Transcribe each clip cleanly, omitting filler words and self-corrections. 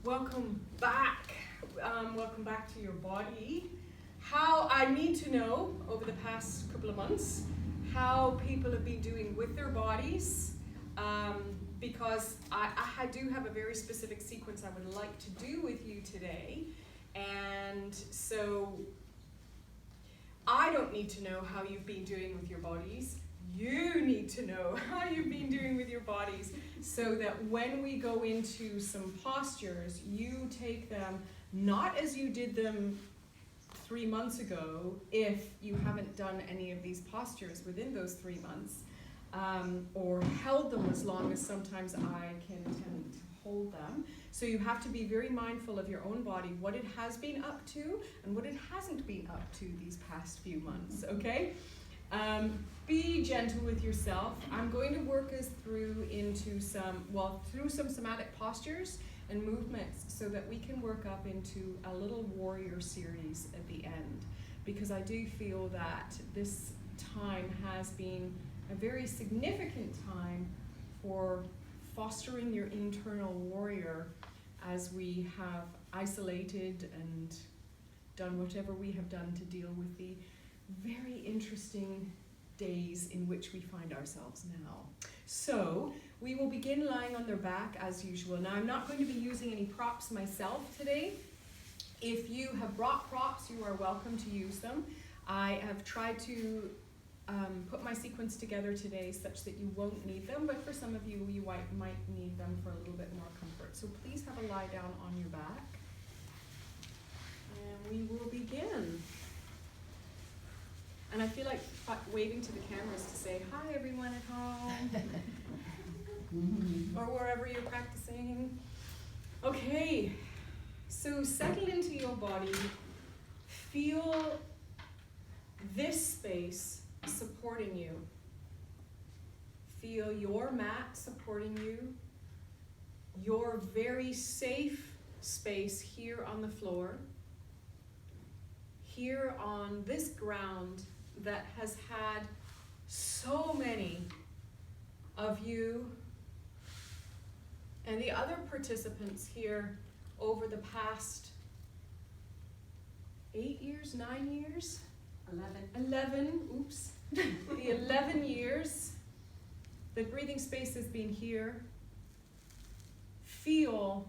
Welcome back. Welcome back to your body. How I need to know over the past couple of months how people have been doing with their bodies, because I do have a very specific sequence I would like to do with you today, and so I don't need to know how you've been doing with your bodies. You need to know how you've been doing with your bodies so that when we go into some postures, you take them not as you did them 3 months ago, if you haven't done any of these postures within those 3 months, or held them as long as sometimes I can tend to hold them. So you have to be very mindful of your own body, what it has been up to and what it hasn't been up to these past few months, okay? Be gentle with yourself. I'm going to work us through some somatic postures and movements so that we can work up into a little warrior series at the end, because I do feel that this time has been a very significant time for fostering your internal warrior as we have isolated and done whatever we have done to deal with the very interesting days in which we find ourselves now. So we will begin lying on their back as usual. Now I'm not going to be using any props myself today. If you have brought props, you are welcome to use them. I have tried to put my sequence together today such that you won't need them, but for some of you, you might need them for a little bit more comfort. So please have a lie down on your back, and we will begin. And I feel like waving to the cameras to say, hi everyone at home, or wherever you're practicing. Okay, so settle into your body. Feel this space supporting you. Feel your mat supporting you. Your very safe space here on the floor. Here on this ground that has had so many of you and the other participants here over the past 8 years, 9 years? 11, oops. The 11 years that breathing space has been here. Feel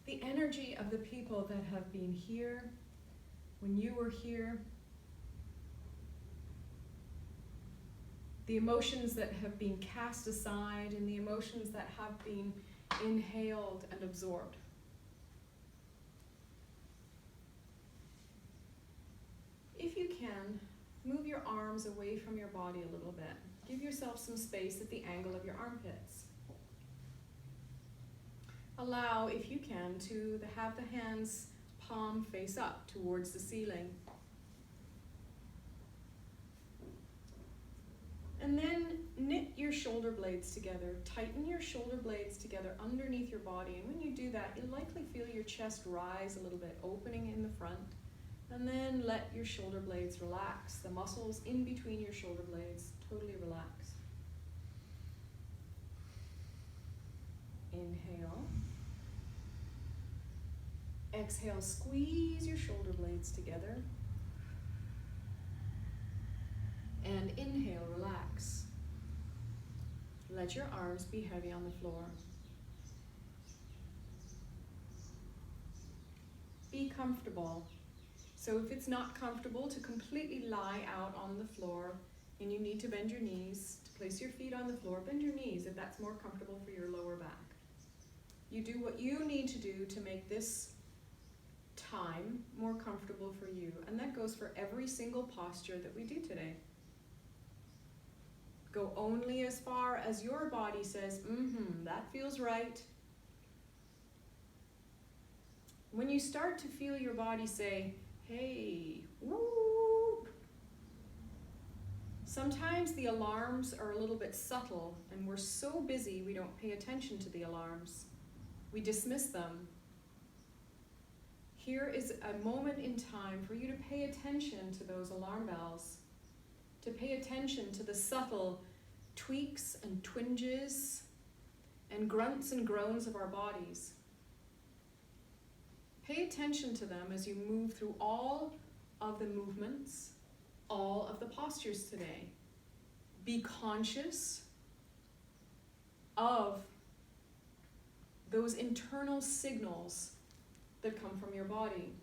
the energy of the people that have been here when you were here. The emotions that have been cast aside and the emotions that have been inhaled and absorbed. If you can, move your arms away from your body a little bit. Give yourself some space at the angle of your armpits. Allow, if you can, to have the hands palm face up towards the ceiling. And then knit your shoulder blades together. Tighten your shoulder blades together underneath your body. And when you do that, you'll likely feel your chest rise a little bit, opening in the front. And then let your shoulder blades relax. The muscles in between your shoulder blades totally relax. Inhale. Exhale, squeeze your shoulder blades together. And inhale, relax. Let your arms be heavy on the floor. Be comfortable. So if it's not comfortable to completely lie out on the floor and you need to bend your knees, to place your feet on the floor, bend your knees if that's more comfortable for your lower back. You do what you need to do to make this time more comfortable for you. And that goes for every single posture that we do today. Go only as far as your body says, that feels right. When you start to feel your body say, hey, woo, sometimes the alarms are a little bit subtle and we're so busy we don't pay attention to the alarms. We dismiss them. Here is a moment in time for you to pay attention to those alarm bells, to pay attention to the subtle tweaks and twinges and grunts and groans of our bodies. Pay attention to them as you move through all of the movements, all of the postures today. Be conscious of those internal signals that come from your body.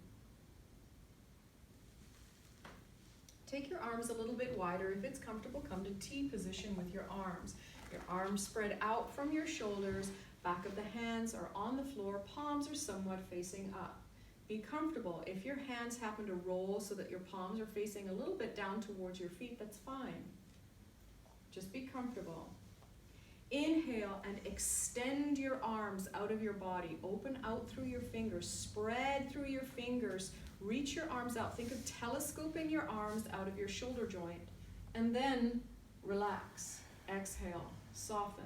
Take your arms a little bit wider. If it's comfortable, come to T position with your arms. Your arms spread out from your shoulders, back of the hands are on the floor, palms are somewhat facing up. Be comfortable. If your hands happen to roll so that your palms are facing a little bit down towards your feet, that's fine. Just be comfortable. Inhale and extend your arms out of your body. Open out through your fingers. Spread through your fingers. Reach your arms out. Think of telescoping your arms out of your shoulder joint. And then relax. Exhale. Soften.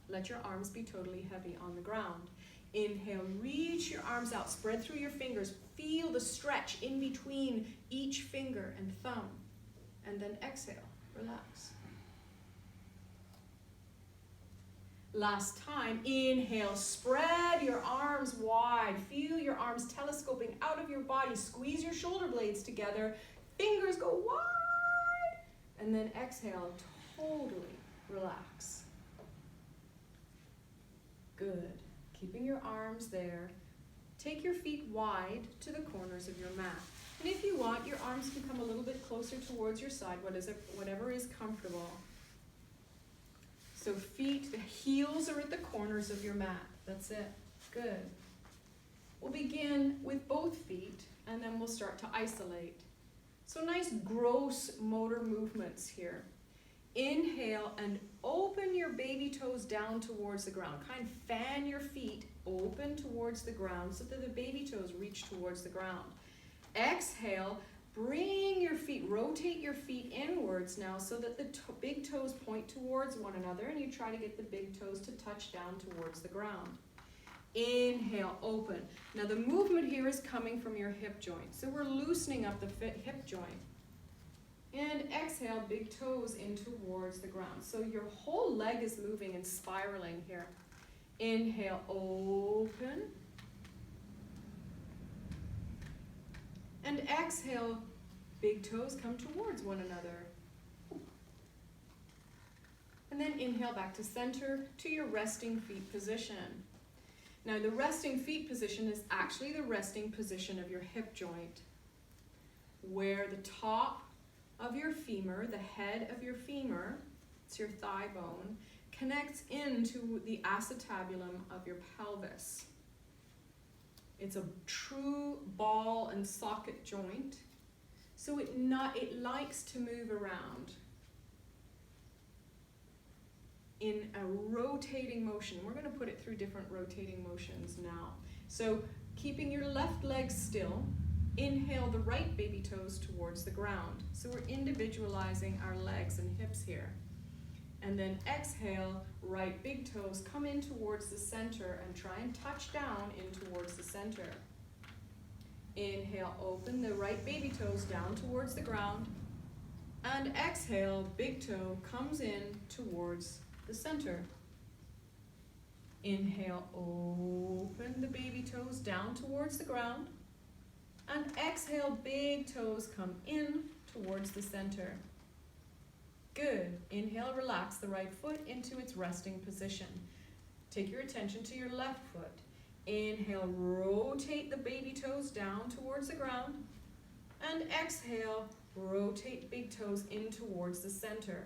Let your arms be totally heavy on the ground. Inhale. Reach your arms out. Spread through your fingers. Feel the stretch in between each finger and thumb. And then exhale. Relax. Last time, inhale, spread your arms wide. Feel your arms telescoping out of your body. Squeeze your shoulder blades together. Fingers go wide. And then exhale, totally relax. Good. Keeping your arms there. Take your feet wide to the corners of your mat. And if you want, your arms can come a little bit closer towards your side, whatever is comfortable. So feet, the heels are at the corners of your mat. That's it. Good. We'll begin with both feet, and then we'll start to isolate. So nice gross motor movements here. Inhale and open your baby toes down towards the ground. Kind of fan your feet open towards the ground so that the baby toes reach towards the ground. Exhale. Bring your feet, rotate your feet inwards now so that the big toes point towards one another, and you try to get the big toes to touch down towards the ground. Inhale, open. Now the movement here is coming from your hip joint, so we're loosening up the hip joint. And exhale, big toes in towards the ground. So your whole leg is moving and spiraling here. Inhale, open. And exhale, big toes come towards one another. And then inhale back to center to your resting feet position. Now the resting feet position is actually the resting position of your hip joint, where the top of your femur, the head of your femur, it's your thigh bone, connects into the acetabulum of your pelvis. It's a true ball and socket joint, so it likes to move around in a rotating motion. We're going to put it through different rotating motions now. So keeping your left leg still, inhale the right baby toes towards the ground. So we're individualizing our legs and hips here. And then exhale, right big toes come in towards the center and try and touch down in towards the center. Inhale, open the right baby toes down towards the ground. And exhale, big toe comes in towards the center. Inhale, open the baby toes down towards the ground. And exhale, big toes come in towards the center. Good. Inhale, relax the right foot into its resting position. Take your attention to your left foot. Inhale, rotate the baby toes down towards the ground. And exhale, rotate big toes in towards the center.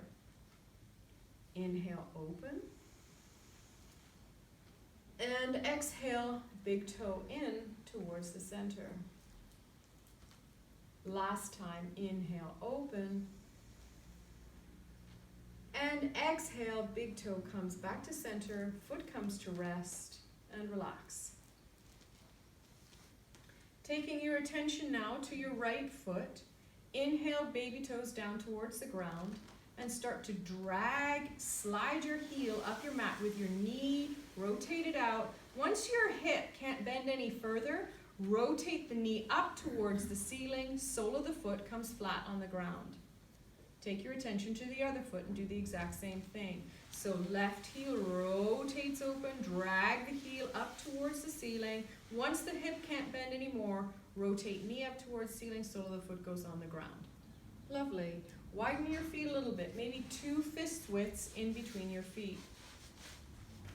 Inhale, open. And exhale, big toe in towards the center. Last time, inhale, open. And exhale, big toe comes back to center, foot comes to rest, and relax. Taking your attention now to your right foot, inhale, baby toes down towards the ground, and start to drag, slide your heel up your mat with your knee, rotate it out. Once your hip can't bend any further, rotate the knee up towards the ceiling, sole of the foot comes flat on the ground. Take your attention to the other foot and do the exact same thing. So left heel rotates open, drag the heel up towards the ceiling. Once the hip can't bend anymore, rotate knee up towards the ceiling, sole of the foot goes on the ground. Lovely. Widen your feet a little bit, maybe 2 fist widths in between your feet.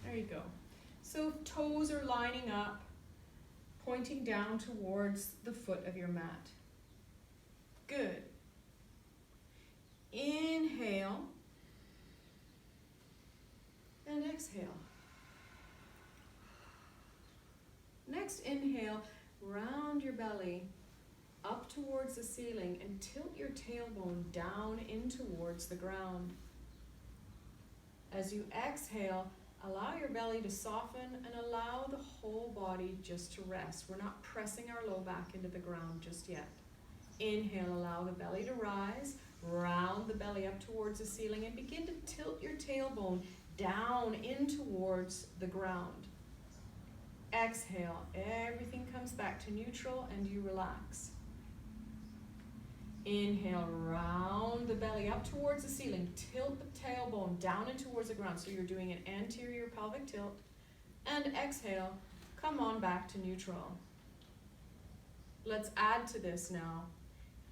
There you go. So toes are lining up, pointing down towards the foot of your mat. Good. Inhale. And exhale. Next, inhale, round your belly up towards the ceiling and tilt your tailbone down in towards the ground. As you exhale, allow your belly to soften and allow the whole body just to rest. We're not pressing our low back into the ground just yet. Inhale, allow the belly to rise, round the belly up towards the ceiling and begin to tilt your tailbone down in towards the ground. Exhale, everything comes back to neutral and you relax. Inhale, round the belly up towards the ceiling, tilt the tailbone down and towards the ground. So you're doing an anterior pelvic tilt. And exhale, come on back to neutral. Let's add to this now.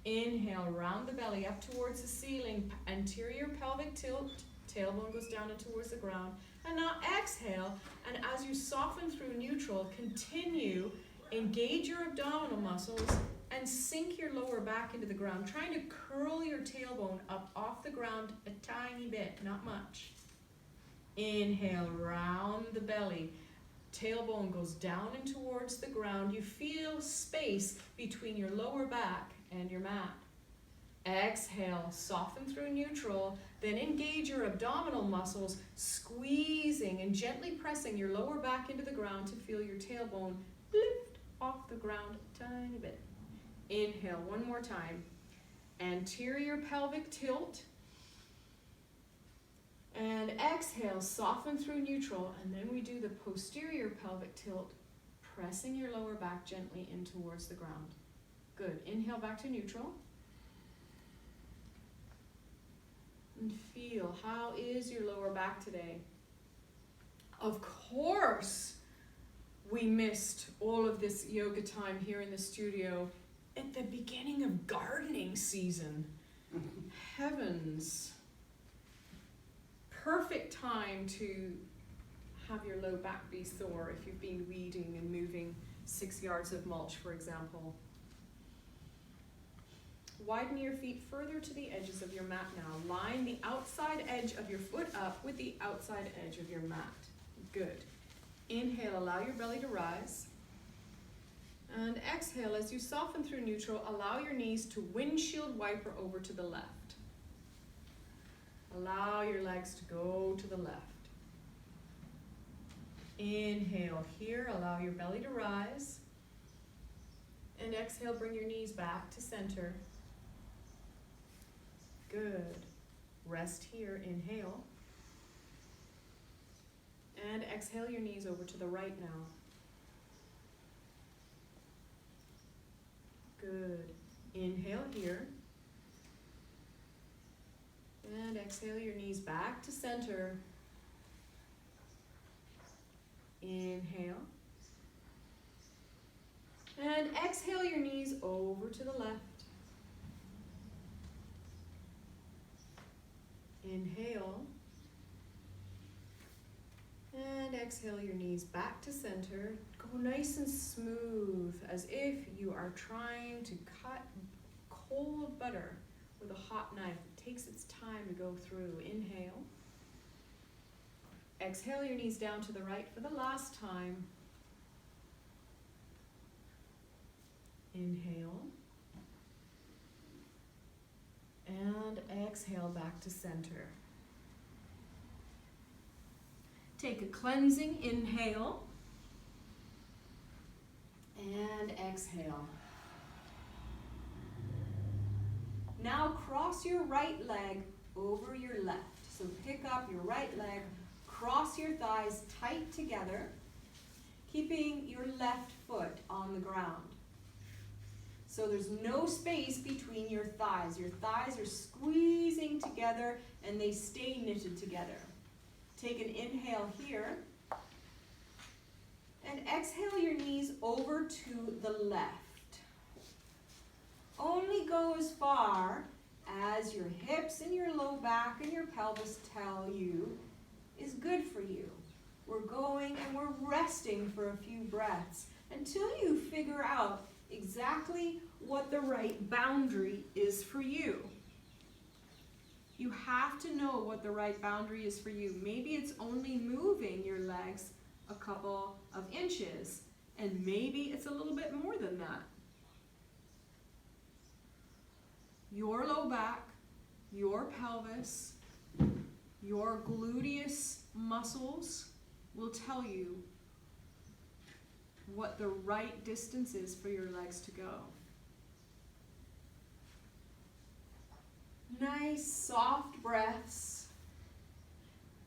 Inhale, round the belly up towards the ceiling, anterior pelvic tilt, tailbone goes down and towards the ground. And now exhale, and as you soften through neutral, continue, engage your abdominal muscles and sink your lower back into the ground, trying to curl your tailbone up off the ground a tiny bit, not much. Inhale, round the belly. Tailbone goes down and towards the ground. You feel space between your lower back and your mat. Exhale, soften through neutral, then engage your abdominal muscles, squeezing and gently pressing your lower back into the ground to feel your tailbone lift off the ground a tiny bit. Inhale, one more time. Anterior pelvic tilt. And exhale, soften through neutral, and then we do the posterior pelvic tilt, pressing your lower back gently in towards the ground. Good. Inhale back to neutral. And feel, how is your lower back today? Of course, we missed all of this yoga time here in the studio at the beginning of gardening season. Heavens. Perfect time to have your low back be sore if you've been weeding and moving 6 yards of mulch, for example. Widen your feet further to the edges of your mat now. Line the outside edge of your foot up with the outside edge of your mat. Good. Inhale, allow your belly to rise. And exhale, as you soften through neutral, allow your knees to windshield wiper over to the left. Allow your legs to go to the left. Inhale here, allow your belly to rise. And exhale, bring your knees back to center. Good. Rest here, inhale. And exhale your knees over to the right now. Good. Inhale here. And exhale your knees back to center. Inhale. And exhale your knees over to the left. Inhale. And exhale your knees back to center. Go nice and smooth, as if you are trying to cut cold butter with a hot knife. It takes its time to go through. Inhale. Exhale your knees down to the right for the last time. Inhale. And exhale back to center. Take a cleansing inhale. And exhale. Now cross your right leg over your left. So pick up your right leg, cross your thighs tight together, keeping your left foot on the ground. So there's no space between your thighs. Your thighs are squeezing together and they stay knitted together. Take an inhale here. And exhale your knees over to the left. Only go as far as your hips and your low back and your pelvis tell you is good for you. We're going and we're resting for a few breaths until you figure out exactly what the right boundary is for you. You have to know what the right boundary is for you. Maybe it's only moving your legs a couple of inches, and maybe it's a little bit more than that. Your low back, your pelvis, your gluteus muscles will tell you what the right distance is for your legs to go. Nice soft breaths.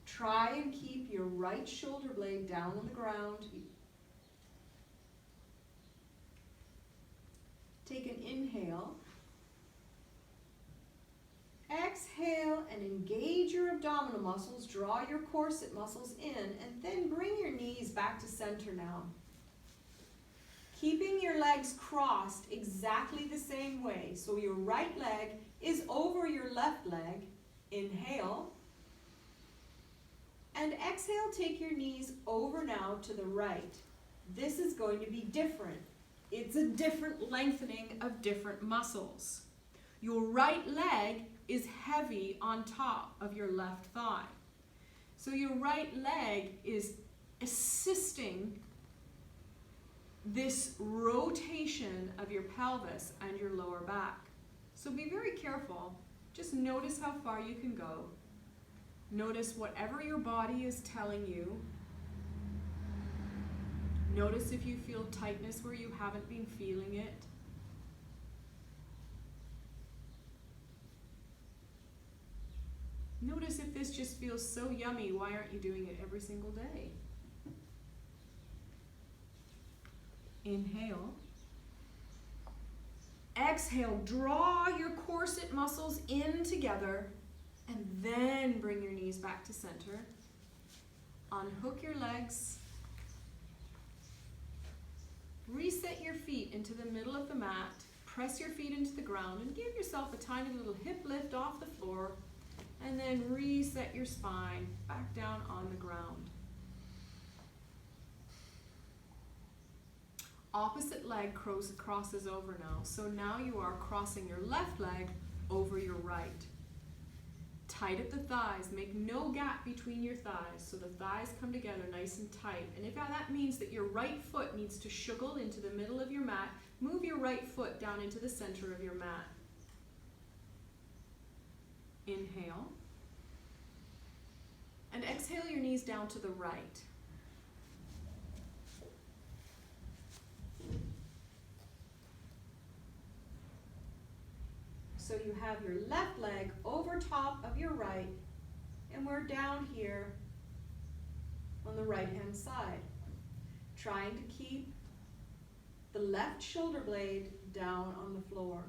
Try and keep your right shoulder blade down on the ground. Take an inhale. Exhale and engage your abdominal muscles. Draw your corset muscles in and then bring your knees back to center now. Keeping your legs crossed exactly the same way. So your right leg is over your left leg. Inhale. And exhale, take your knees over now to the right. This is going to be different. It's a different lengthening of different muscles. Your right leg is heavy on top of your left thigh. So your right leg is assisting this rotation of your pelvis and your lower back. So be very careful. Just notice how far you can go. Notice whatever your body is telling you. Notice if you feel tightness where you haven't been feeling it. Notice if this just feels so yummy, why aren't you doing it every single day? Inhale. Exhale, draw your corset muscles in together and then bring your knees back to center. Unhook your legs. Reset your feet into the middle of the mat. Press your feet into the ground and give yourself a tiny little hip lift off the floor. And then reset your spine back down on the ground. Opposite leg crosses over now. So now you are crossing your left leg over your right. Tight at the thighs. Make no gap between your thighs. So the thighs come together nice and tight. And if that means that your right foot needs to shuggle into the middle of your mat, move your right foot down into the center of your mat. Inhale. And exhale your knees down to the right. So you have your left leg over top of your right, and we're down here on the right-hand side, trying to keep the left shoulder blade down on the floor.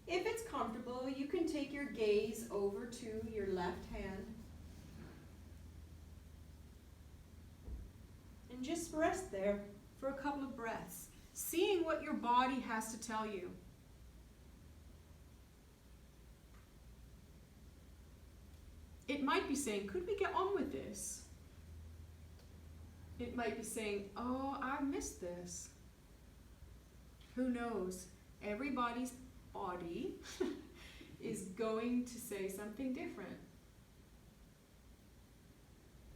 If it's comfortable, you can take your gaze over to your left hand and just rest there for a couple of breaths, seeing what your body has to tell you. It might be saying, could we get on with this? It might be saying, oh, I missed this. Who knows? Everybody's body is going to say something different.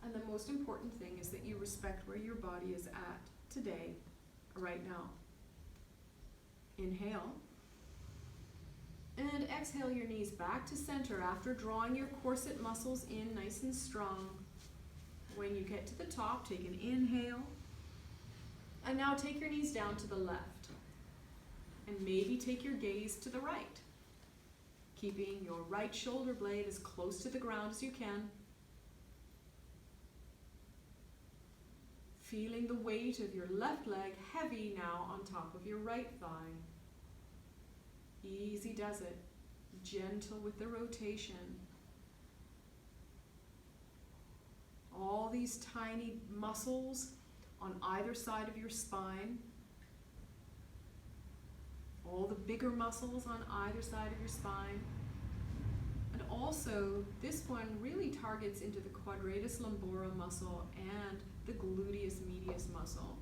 And the most important thing is that you respect where your body is at today, right now. Inhale. And exhale your knees back to center after drawing your corset muscles in nice and strong. When you get to the top, take an inhale. And now take your knees down to the left. And maybe take your gaze to the right, keeping your right shoulder blade as close to the ground as you can. Feeling the weight of your left leg heavy now on top of your right thigh. Easy does it. Gentle with the rotation. All these tiny muscles on either side of your spine. All the bigger muscles on either side of your spine. And also, this one really targets into the quadratus lumborum muscle and the gluteus medius muscle.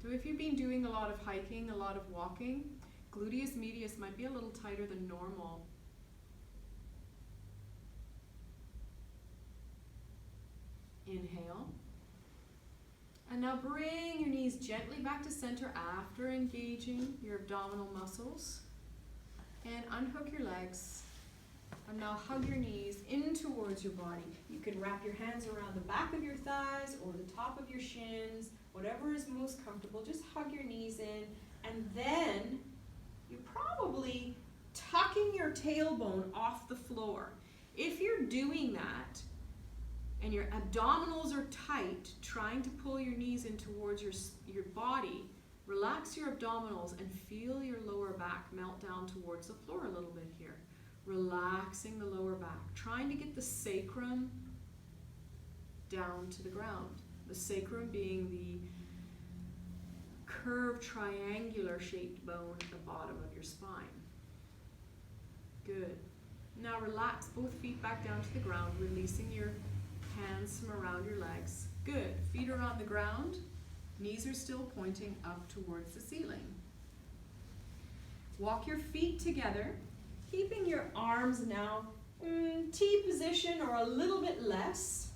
So if you've been doing a lot of hiking, a lot of walking, gluteus medius might be a little tighter than normal. Inhale. And now bring your knees gently back to center after engaging your abdominal muscles. And unhook your legs. And now hug your knees in towards your body. You can wrap your hands around the back of your thighs or the top of your shins, whatever is most comfortable. Just hug your knees in. And then you're probably tucking your tailbone off the floor. If you're doing that, and your abdominals are tight, trying to pull your knees in towards your body, relax your abdominals and feel your lower back melt down towards the floor a little bit here. Relaxing the lower back, trying to get the sacrum down to the ground. The sacrum being the curved triangular shaped bone at the bottom of your spine. Good. Now relax both feet back down to the ground, releasing your hands from around your legs. Good. Feet are on the ground. Knees are still pointing up towards the ceiling. Walk your feet together, keeping your arms now T position or a little bit less.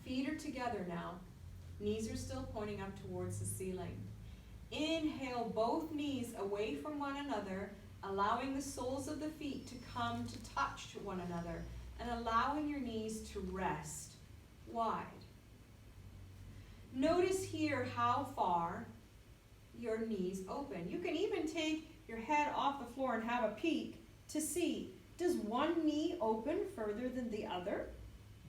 Feet are together now. Knees are still pointing up towards the ceiling. Inhale both knees away from one another, allowing the soles of the feet to come to touch to one another, and allowing your knees to rest wide. Notice here how far your knees open. You can even take your head off the floor and have a peek to see, does one knee open further than the other?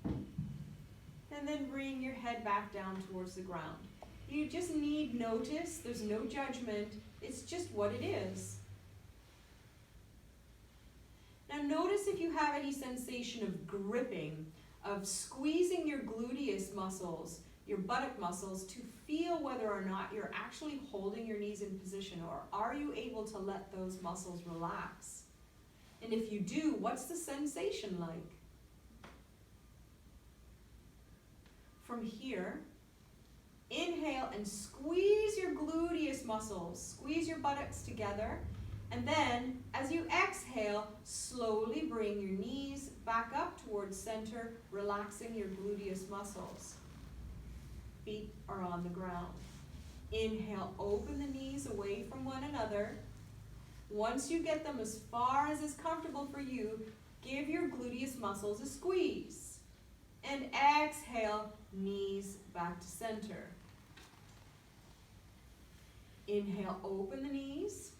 And then bring your head back down towards the ground. You just need notice. There's no judgment. It's just what it is. Now notice if you have any sensation of gripping, of squeezing your gluteus muscles, your buttock muscles, to feel whether or not you're actually holding your knees in position, or are you able to let those muscles relax? And if you do, what's the sensation like? From here, inhale and squeeze your gluteus muscles, squeeze your buttocks together. And then, as you exhale, slowly bring your knees back up towards center, relaxing your gluteus muscles. Feet are on the ground. Inhale, open the knees away from one another. Once you get them as far as is comfortable for you, give your gluteus muscles a squeeze. And exhale, knees back to center. Inhale, open the knees.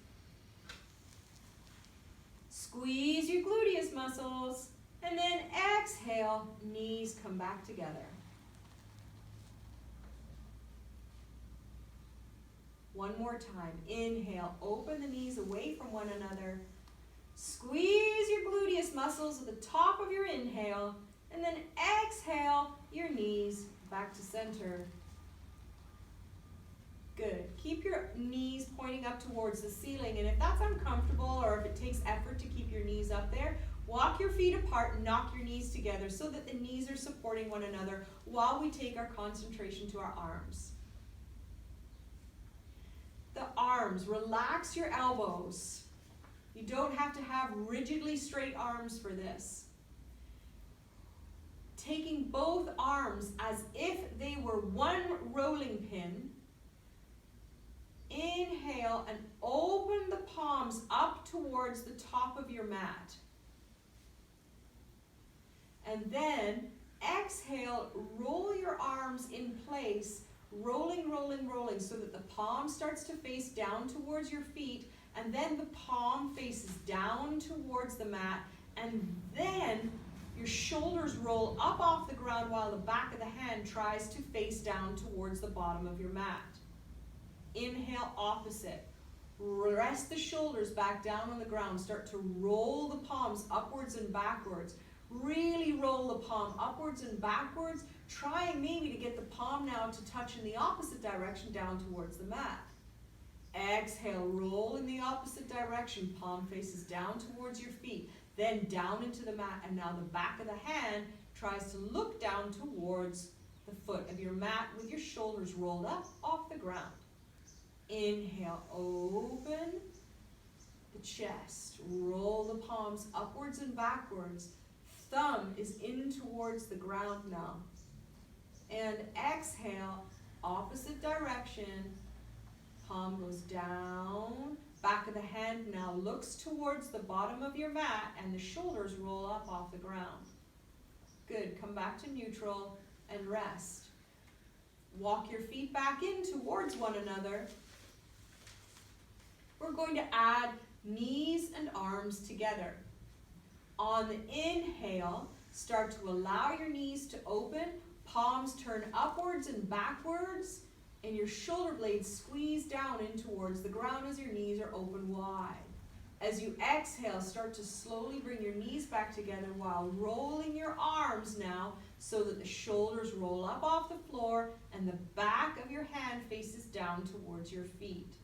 Squeeze your gluteus muscles, and then exhale, knees come back together. One more time. Inhale, open the knees away from one another. Squeeze your gluteus muscles at the top of your inhale, and then exhale, your knees back to center. Good. Keep your knees pointing up towards the ceiling, and if that's uncomfortable or if it takes effort to keep your knees up there, walk your feet apart and knock your knees together so that the knees are supporting one another while we take our concentration to our arms. The arms, relax your elbows. You don't have to have rigidly straight arms for this. Taking both arms as if they were one rolling pin. Inhale and open the palms up towards the top of your mat. And then exhale, roll your arms in place, rolling, rolling, rolling, so that the palm starts to face down towards your feet, and then the palm faces down towards the mat, and then your shoulders roll up off the ground while the back of the hand tries to face down towards the bottom of your mat. Inhale, opposite. Rest the shoulders back down on the ground. Start to roll the palms upwards and backwards. Really roll the palm upwards and backwards, trying maybe to get the palm now to touch in the opposite direction down towards the mat. Exhale, roll in the opposite direction, palm faces down towards your feet, then down into the mat, and now the back of the hand tries to look down towards the foot of your mat with your shoulders rolled up off the ground. Inhale, open the chest, roll the palms upwards and backwards. Thumb is in towards the ground now. And exhale, opposite direction. Palm goes down. Back of the hand now looks towards the bottom of your mat and the shoulders roll up off the ground. Good. Come back to neutral and rest. Walk your feet back in towards one another. We're going to add knees and arms together. On the inhale, start to allow your knees to open, palms turn upwards and backwards, and your shoulder blades squeeze down in towards the ground as your knees are open wide. As you exhale, start to slowly bring your knees back together while rolling your arms now so that the shoulders roll up off the floor and the back of your hand faces down towards your feet.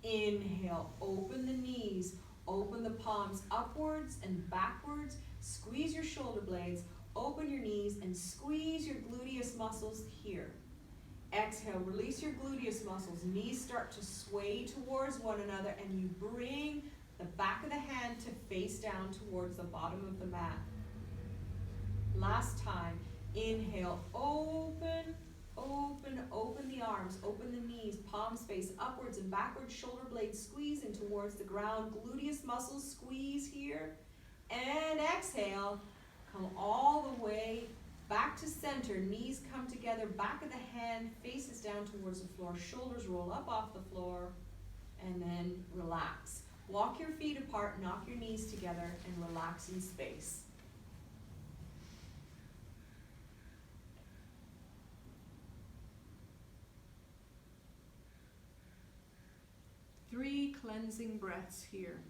Inhale, open the knees, open the palms upwards and backwards, squeeze your shoulder blades, open your knees and squeeze your gluteus muscles here. Exhale, release your gluteus muscles, knees start to sway towards one another and you bring the back of the hand to face down towards the bottom of the mat. Last time, inhale, open, open, open the arms, open the knees, palms face upwards and backwards, shoulder blades squeezing towards the ground, gluteus muscles squeeze here. And exhale, come all the way back to center, knees come together, back of the hand faces down towards the floor, shoulders roll up off the floor, and then relax. Walk your feet apart, knock your knees together, and relax in space. Three cleansing breaths here.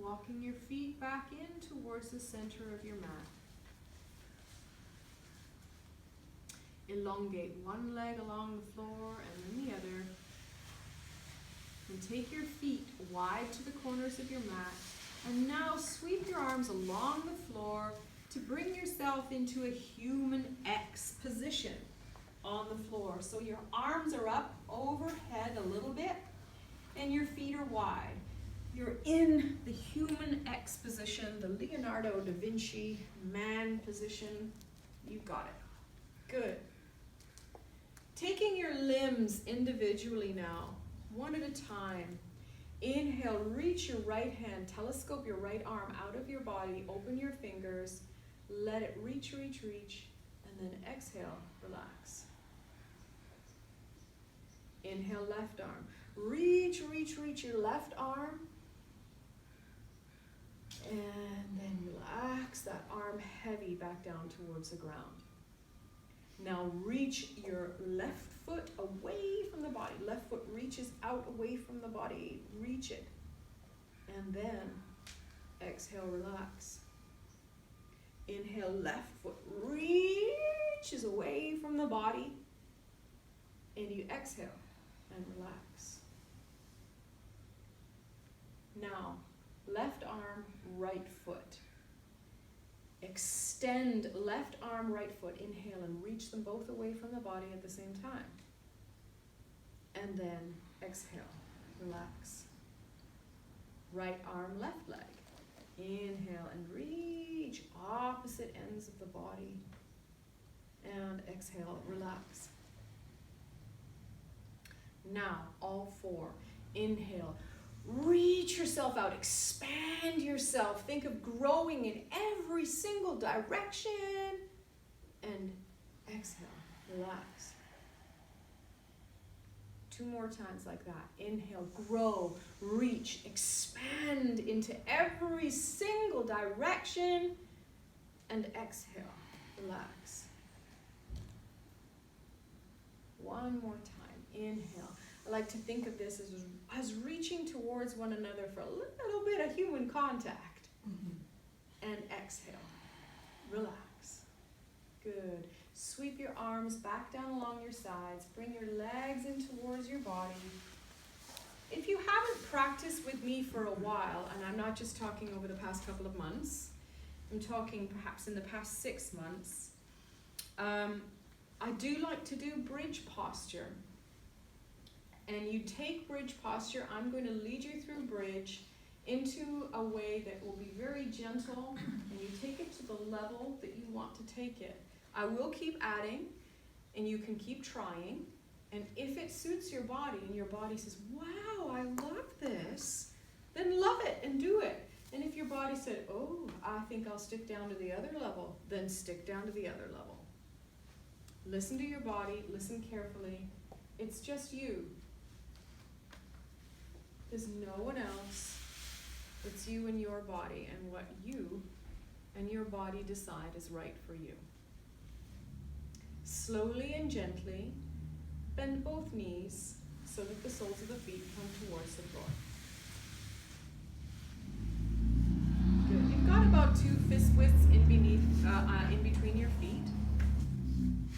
Walking your feet back in towards the center of your mat. Elongate one leg along the floor and then the other. And take your feet wide to the corners of your mat. And now sweep your arms along the floor to bring yourself into a human X position on the floor. So your arms are up overhead a little bit and your feet are wide. You're in the human X position, the Leonardo da Vinci man position. You've got it. Good. Taking your limbs individually now, one at a time. Inhale, reach your right hand, telescope your right arm out of your body, open your fingers, let it reach, reach, reach, and then exhale, relax. Inhale, left arm. Reach, reach, reach your left arm. And then relax that arm heavy back down towards the ground. Now reach your left foot away from the body. Left foot reaches out away from the body. Reach it. And then exhale, relax. Inhale, left foot reaches away from the body. And you exhale and relax. Now, left arm, right foot. Extend left arm, right foot. Inhale and reach them both away from the body at the same time. And then exhale, relax. Right arm, left leg. Inhale and reach opposite ends of the body. And exhale, relax. Now, all four. Inhale. Reach yourself out, expand yourself. Think of growing in every single direction. And exhale, relax. 2 more times like that. Inhale, grow, reach, expand into every single direction. And exhale, relax. 1 more time. Inhale. I like to think of this as reaching towards one another for a little bit of human contact. And exhale. Relax. Good. Sweep your arms back down along your sides. Bring your legs in towards your body. If you haven't practiced with me for a while, and I'm not just talking over the past couple of months, I'm talking perhaps in the past 6 months, I do like to do bridge posture. And you take bridge posture, I'm going to lead you through bridge into a way that will be very gentle, and you take it to the level that you want to take it. I will keep adding, and you can keep trying, and if it suits your body, and your body says, wow, I love this, then love it and do it. And if your body said, oh, I think I'll stick down to the other level, then stick down to the other level. Listen to your body, listen carefully. It's just you. There's no one else. It's you and your body, and what you and your body decide is right for you. Slowly and gently, bend both knees so that the soles of the feet come towards the floor. Good. You've got about 2 fist widths in between your feet.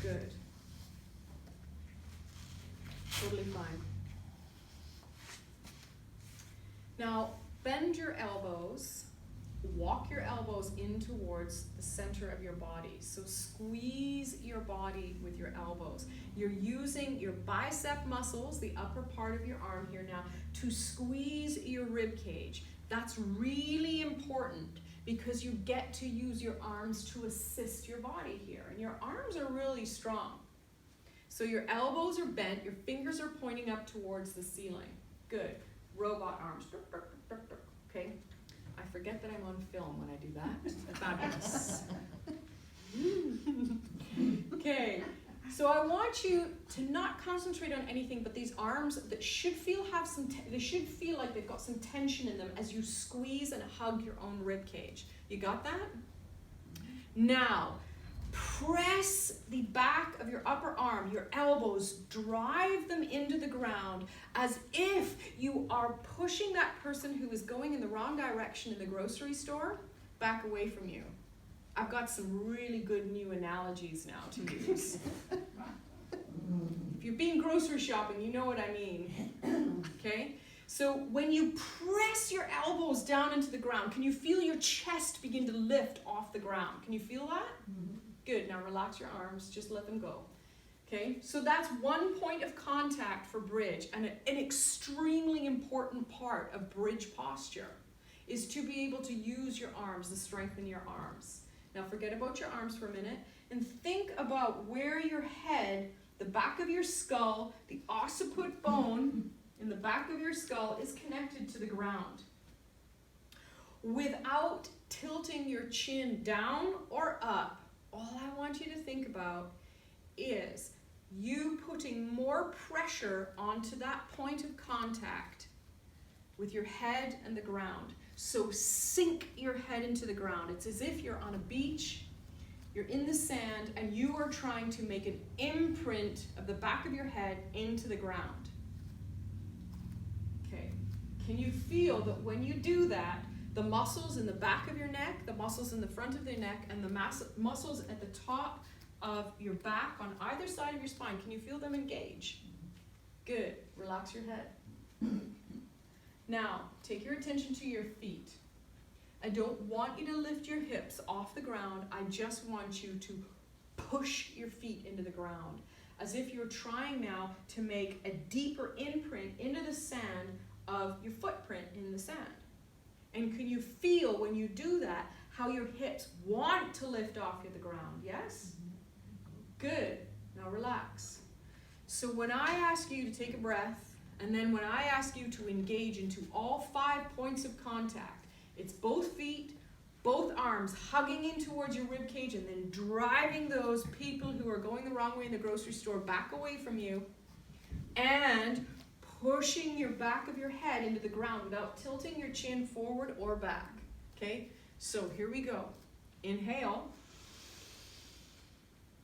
Good. Totally fine. Now, bend your elbows, walk your elbows in towards the center of your body. So squeeze your body with your elbows. You're using your bicep muscles, the upper part of your arm here now, to squeeze your rib cage. That's really important because you get to use your arms to assist your body here. And your arms are really strong. So your elbows are bent, your fingers are pointing up towards the ceiling. Good. Robot arms. Okay. I forget that I'm on film when I do that. Fabulous. Okay. So I want you to not concentrate on anything but these arms that should feel they should feel like they've got some tension in them as you squeeze and hug your own rib cage. You got that? Now, press the back of your upper arm, your elbows, drive them into the ground as if you are pushing that person who is going in the wrong direction in the grocery store back away from you. I've got some really good new analogies now to use. If you've been grocery shopping, you know what I mean. Okay? So when you press your elbows down into the ground, can you feel your chest begin to lift off the ground? Can you feel that? Good. Now relax your arms. Just let them go. Okay? So that's one point of contact for bridge, and an extremely important part of bridge posture is to be able to use your arms, to strengthen your arms. Now forget about your arms for a minute and think about where your head, the back of your skull, the occiput bone in the back of your skull is connected to the ground. Without tilting your chin down or up, all I want you to think about is you putting more pressure onto that point of contact with your head and the ground. So sink your head into the ground. It's as if you're on a beach, you're in the sand, and you are trying to make an imprint of the back of your head into the ground. Okay. Can you feel that when you do that, the muscles in the back of your neck, the muscles in the front of the neck, and the muscles at the top of your back on either side of your spine, can you feel them engage? Good. Relax your head. Now, take your attention to your feet. I don't want you to lift your hips off the ground. I just want you to push your feet into the ground, as if you're trying now to make a deeper imprint into the sand of your footprint in the sand. And can you feel when you do that how your hips want to lift off the ground? Yes? Good. Now relax. So when I ask you to take a breath, and then when I ask you to engage into all 5 points of contact, it's both feet, both arms hugging in towards your rib cage and then driving those people who are going the wrong way in the grocery store back away from you. and pushing your back of your head into the ground without tilting your chin forward or back. Okay, so here we go. Inhale.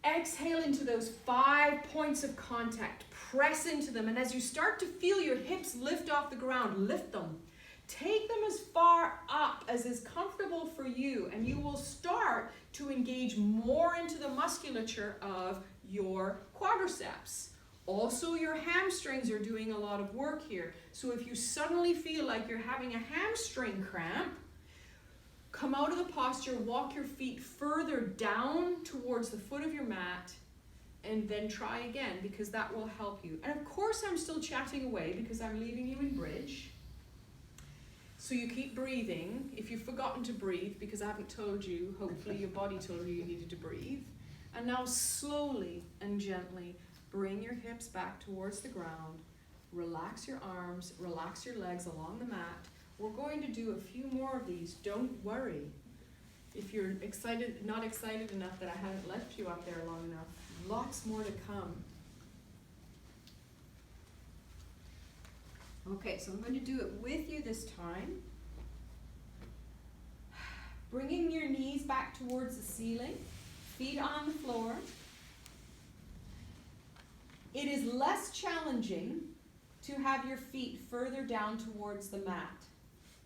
Exhale into those 5 points of contact. Press into them, and as you start to feel your hips lift off the ground, lift them. Take them as far up as is comfortable for you, and you will start to engage more into the musculature of your quadriceps. Also, your hamstrings are doing a lot of work here. So if you suddenly feel like you're having a hamstring cramp, come out of the posture, walk your feet further down towards the foot of your mat, and then try again, because that will help you. And of course, I'm still chatting away because I'm leaving you in bridge. So you keep breathing. If you've forgotten to breathe, because I haven't told you, hopefully your body told you needed to breathe. And now slowly and gently bring your hips back towards the ground. Relax your arms, relax your legs along the mat. We're going to do a few more of these. Don't worry. If you're not excited enough that I haven't left you up there long enough, lots more to come. Okay, so I'm going to do it with you this time. Bringing your knees back towards the ceiling, feet on the floor. It is less challenging to have your feet further down towards the mat.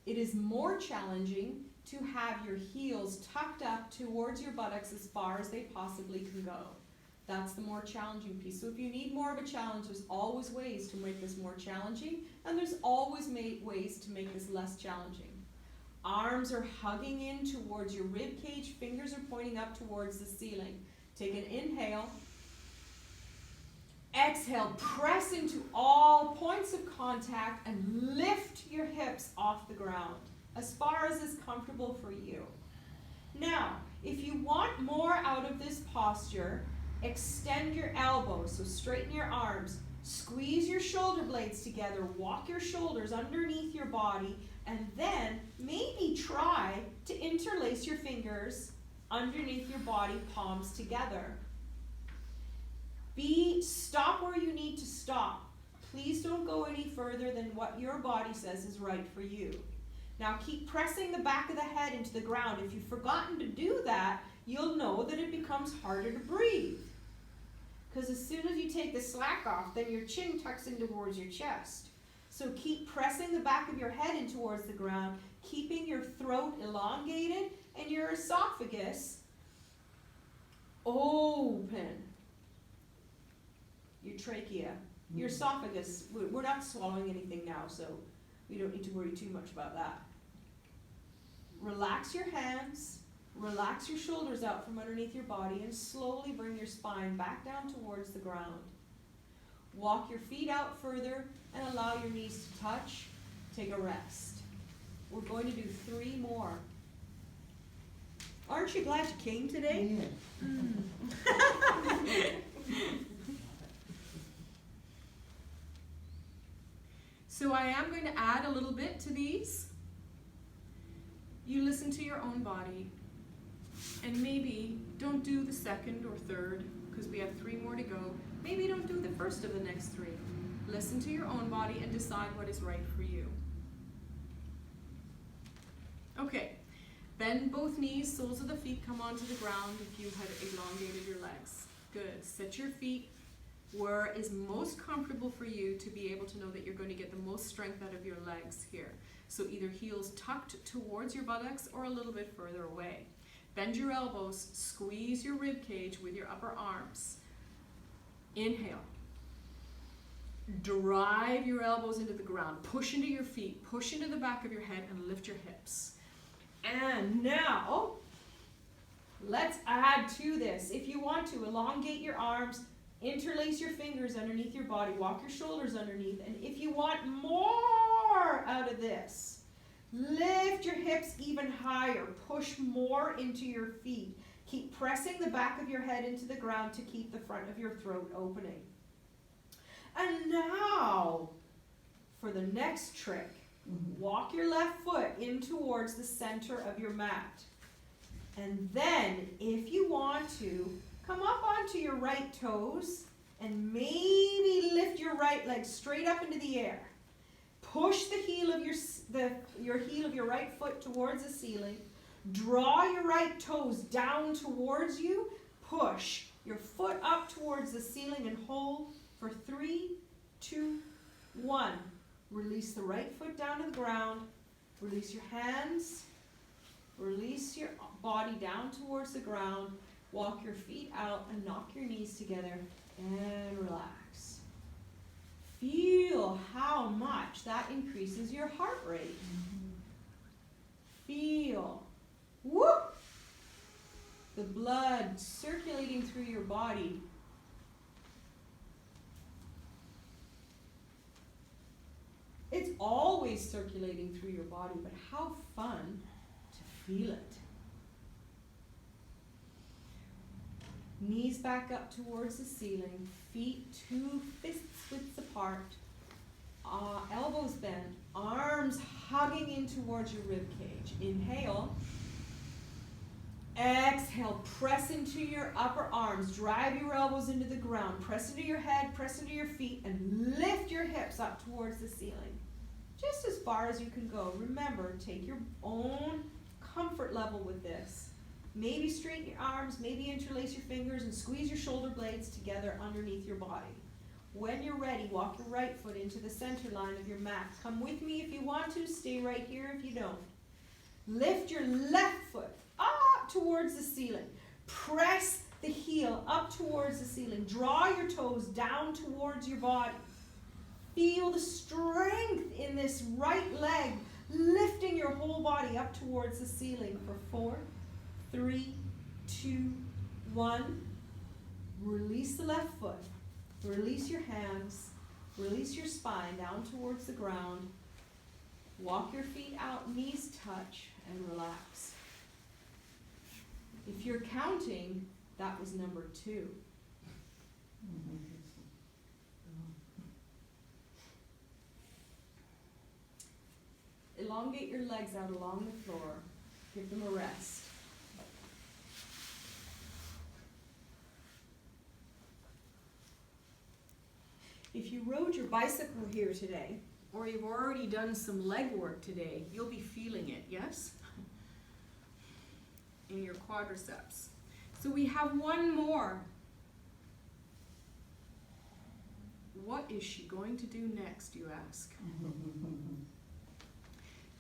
It is more challenging to have your heels tucked up towards your buttocks as far as they possibly can go. That's the more challenging piece. So if you need more of a challenge, there's always ways to make this more challenging, and there's always ways to make this less challenging. Arms are hugging in towards your rib cage, fingers are pointing up towards the ceiling. Take an inhale. Exhale, press into all points of contact and lift your hips off the ground as far as is comfortable for you. Now, if you want more out of this posture, extend your elbows, so straighten your arms, squeeze your shoulder blades together, walk your shoulders underneath your body, and then maybe try to interlace your fingers underneath your body, palms together. Stop where you need to stop. Please don't go any further than what your body says is right for you. Now keep pressing the back of the head into the ground. If you've forgotten to do that, you'll know that it becomes harder to breathe. Because as soon as you take the slack off, then your chin tucks in towards your chest. So keep pressing the back of your head in towards the ground, keeping your throat elongated and your esophagus open. Your trachea, your esophagus, we're not swallowing anything now, so we don't need to worry too much about that. Relax your hands, relax your shoulders out from underneath your body, and slowly bring your spine back down towards the ground. Walk your feet out further and allow your knees to touch. Take a rest. We're going to do 3 more. Aren't you glad you came today? Yeah. So I am going to add a little bit to these. You listen to your own body, and maybe don't do the second or third, because we have 3 more to go. Maybe don't do the first of the next 3. Listen to your own body and decide what is right for you. Okay, bend both knees, soles of the feet come onto the ground if you have elongated your legs. Good. Set your feet where is most comfortable for you to be able to know that you're going to get the most strength out of your legs here. So either heels tucked towards your buttocks or a little bit further away. Bend your elbows, squeeze your rib cage with your upper arms. Inhale. Drive your elbows into the ground. Push into your feet, push into the back of your head, and lift your hips. And now, let's add to this. If you want to, elongate your arms, interlace your fingers underneath your body, walk your shoulders underneath, and if you want more out of this, lift your hips even higher, push more into your feet. Keep pressing the back of your head into the ground to keep the front of your throat opening. And now, for the next trick, walk your left foot in towards the center of your mat. And then, if you want to, come up onto your right toes And maybe lift your right leg straight up into the air. Push the heel of your heel of your right foot towards the ceiling. Draw your right toes down towards you. Push your foot up towards the ceiling and hold for 3, 2, 1. Release the right foot down to the ground. Release your hands. Release your body down towards the ground. Walk your feet out and knock your knees together and relax. Feel how much that increases your heart rate. Feel. Whoop! The blood circulating through your body. It's always circulating through your body, but how fun to feel it. Knees back up towards the ceiling, feet 2 fists widths apart, elbows bent, arms hugging in towards your rib cage. Inhale. Exhale, press into your upper arms, drive your elbows into the ground, press into your head, press into your feet, and lift your hips up towards the ceiling. Just as far as you can go. Remember, take your own comfort level with this. Maybe straighten your arms, maybe interlace your fingers and squeeze your shoulder blades together underneath your body. When you're ready, walk your right foot into the center line of your mat. Come with me if you want to, stay right here if you don't. Lift your left foot up towards the ceiling. Press the heel up towards the ceiling. Draw your toes down towards your body. Feel the strength in this right leg, lifting your whole body up towards the ceiling for 4, 3, 2, 1. Release the left foot. Release your hands. Release your spine down towards the ground. Walk your feet out, knees touch, and relax. If you're counting, that was number 2. Elongate your legs out along the floor. Give them a rest. If you rode your bicycle here today, or you've already done some leg work today, you'll be feeling it, yes? In your quadriceps. So we have one more. What is she going to do next, you ask?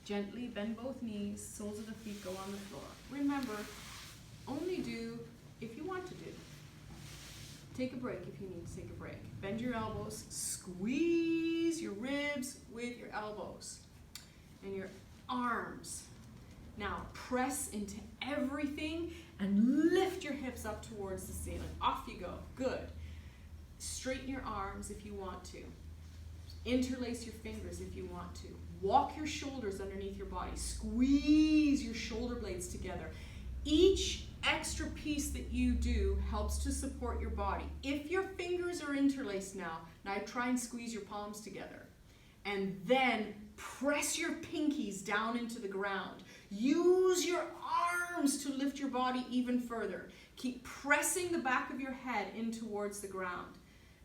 Gently bend both knees, soles of the feet go on the floor. Remember, only do if you want to do. Take a break if you need to take a break. Bend your elbows, squeeze your ribs with your elbows and your arms. Now press into everything and lift your hips up towards the ceiling. Off you go. Good. Straighten your arms if you want to. Interlace your fingers if you want to. Walk your shoulders underneath your body. Squeeze your shoulder blades together. Each extra piece that you do helps to support your body. If your fingers are interlaced now try and squeeze your palms together. And then press your pinkies down into the ground. Use your arms to lift your body even further. Keep pressing the back of your head in towards the ground.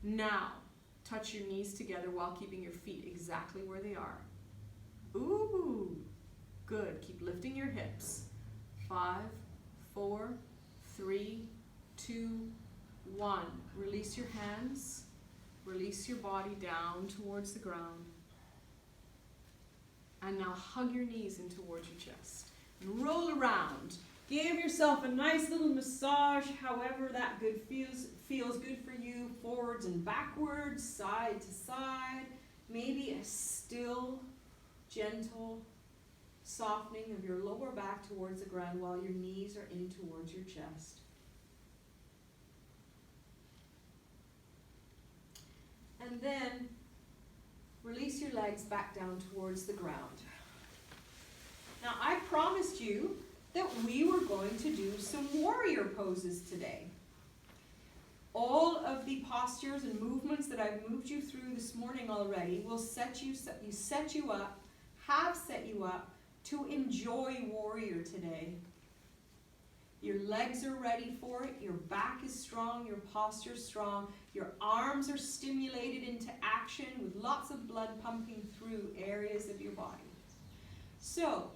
Now, touch your knees together while keeping your feet exactly where they are. Ooh, good. Keep lifting your hips. 5, 4, 3, 2, 1. Release your hands. Release your body down towards the ground. And now hug your knees in towards your chest. And roll around. Give yourself a nice little massage, however that good feels good for you. Forwards and backwards, side to side. Maybe a still, gentle softening of your lower back towards the ground while your knees are in towards your chest. And then release your legs back down towards the ground. Now I promised you that we were going to do some warrior poses today. All of the postures and movements that I've moved you through this morning already will set you up to enjoy warrior today. Your legs are ready for it, your back is strong, your posture's strong, your arms are stimulated into action with lots of blood pumping through areas of your body. So,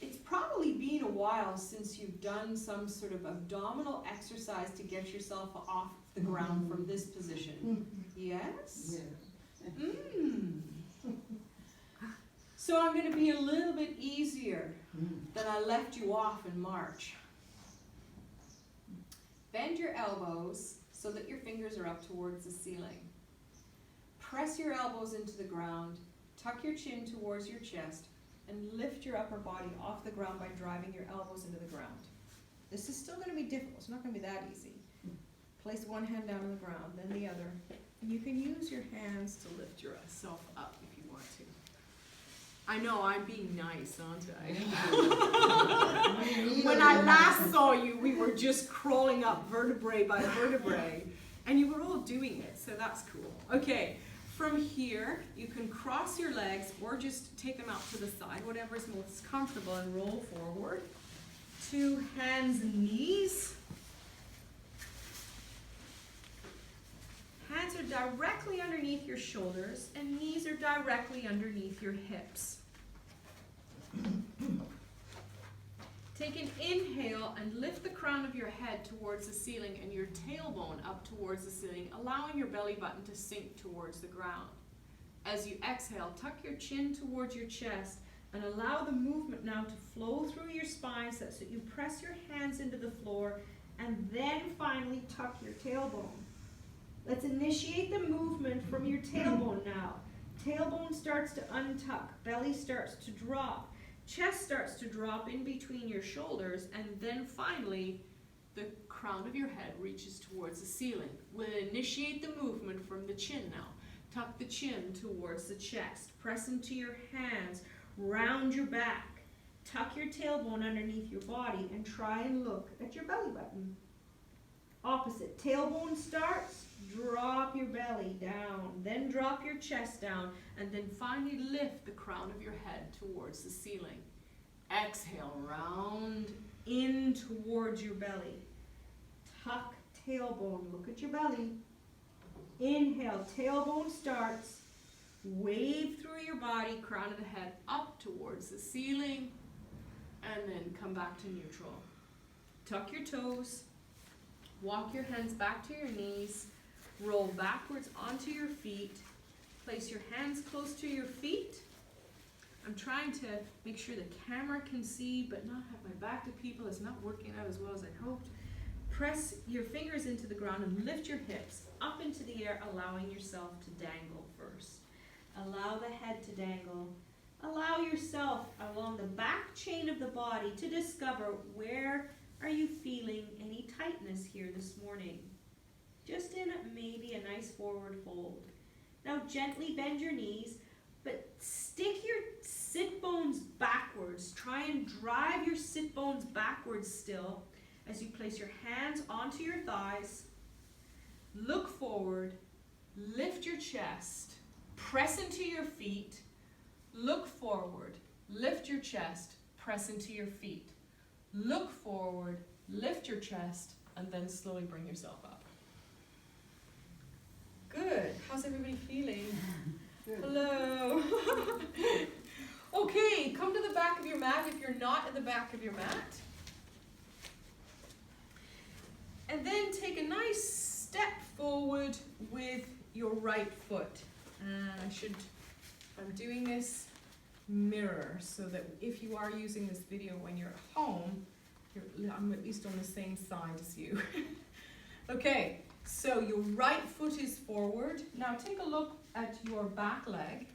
it's probably been a while since you've done some sort of abdominal exercise to get yourself off the ground from this position. Yes? Yeah. So I'm going to be a little bit easier than I left you off in March. Bend your elbows so that your fingers are up towards the ceiling. Press your elbows into the ground, tuck your chin towards your chest, and lift your upper body off the ground by driving your elbows into the ground. This is still going to be difficult. It's not going to be that easy. Place one hand down on the ground, then the other. And you can use your hands to lift yourself up if you want to. I know, I'm being nice, aren't I? When I last saw you, we were just crawling up vertebrae by vertebrae, and you were all doing it, so that's cool. Okay, from here, you can cross your legs or just take them out to the side, whatever is most comfortable, and roll forward. 2 hands and knees. Hands are directly underneath your shoulders, and knees are directly underneath your hips. Take an inhale and lift the crown of your head towards the ceiling and your tailbone up towards the ceiling, allowing your belly button to sink towards the ground. As you exhale, tuck your chin towards your chest and allow the movement now to flow through your spine such that you press your hands into the floor and then finally tuck your tailbone. Let's initiate the movement from your tailbone now. Tailbone starts to untuck, belly starts to drop, chest starts to drop in between your shoulders, and then finally the crown of your head reaches towards the ceiling. We'll initiate the movement from the chin now. Tuck the chin towards the chest, press into your hands, round your back, tuck your tailbone underneath your body, and try and look at your belly button. Opposite, tailbone starts, drop your belly down, then drop your chest down, and then finally lift the crown of your head towards the ceiling. Exhale, round in towards your belly. Tuck tailbone, look at your belly. Inhale, tailbone starts, wave through your body, crown of the head up towards the ceiling, and then come back to neutral. Tuck your toes. Walk your hands back to your knees, roll backwards onto your feet, place your hands close to your feet. I'm trying to make sure the camera can see but not have my back to people. It's not working out as well as I hoped. Press your fingers into the ground and lift your hips up into the air, allowing yourself to dangle first. Allow the head to dangle. Allow yourself along the back chain of the body to discover where are you feeling any tightness here this morning? Just in maybe a nice forward fold. Now gently bend your knees, but stick your sit bones backwards. Try and drive your sit bones backwards still as you place your hands onto your thighs. Look forward, lift your chest, press into your feet, look forward, lift your chest, press into your feet. Look forward, lift your chest, and then slowly bring yourself up. Good. How's everybody feeling? Good. Hello. Okay, come to the back of your mat if you're not at the back of your mat. And then take a nice step forward with your right foot. And I'm doing this mirror so that if you are using this video when you're at home, I'm at least on the same side as you. Okay, so your right foot is forward. Now take a look at your back leg.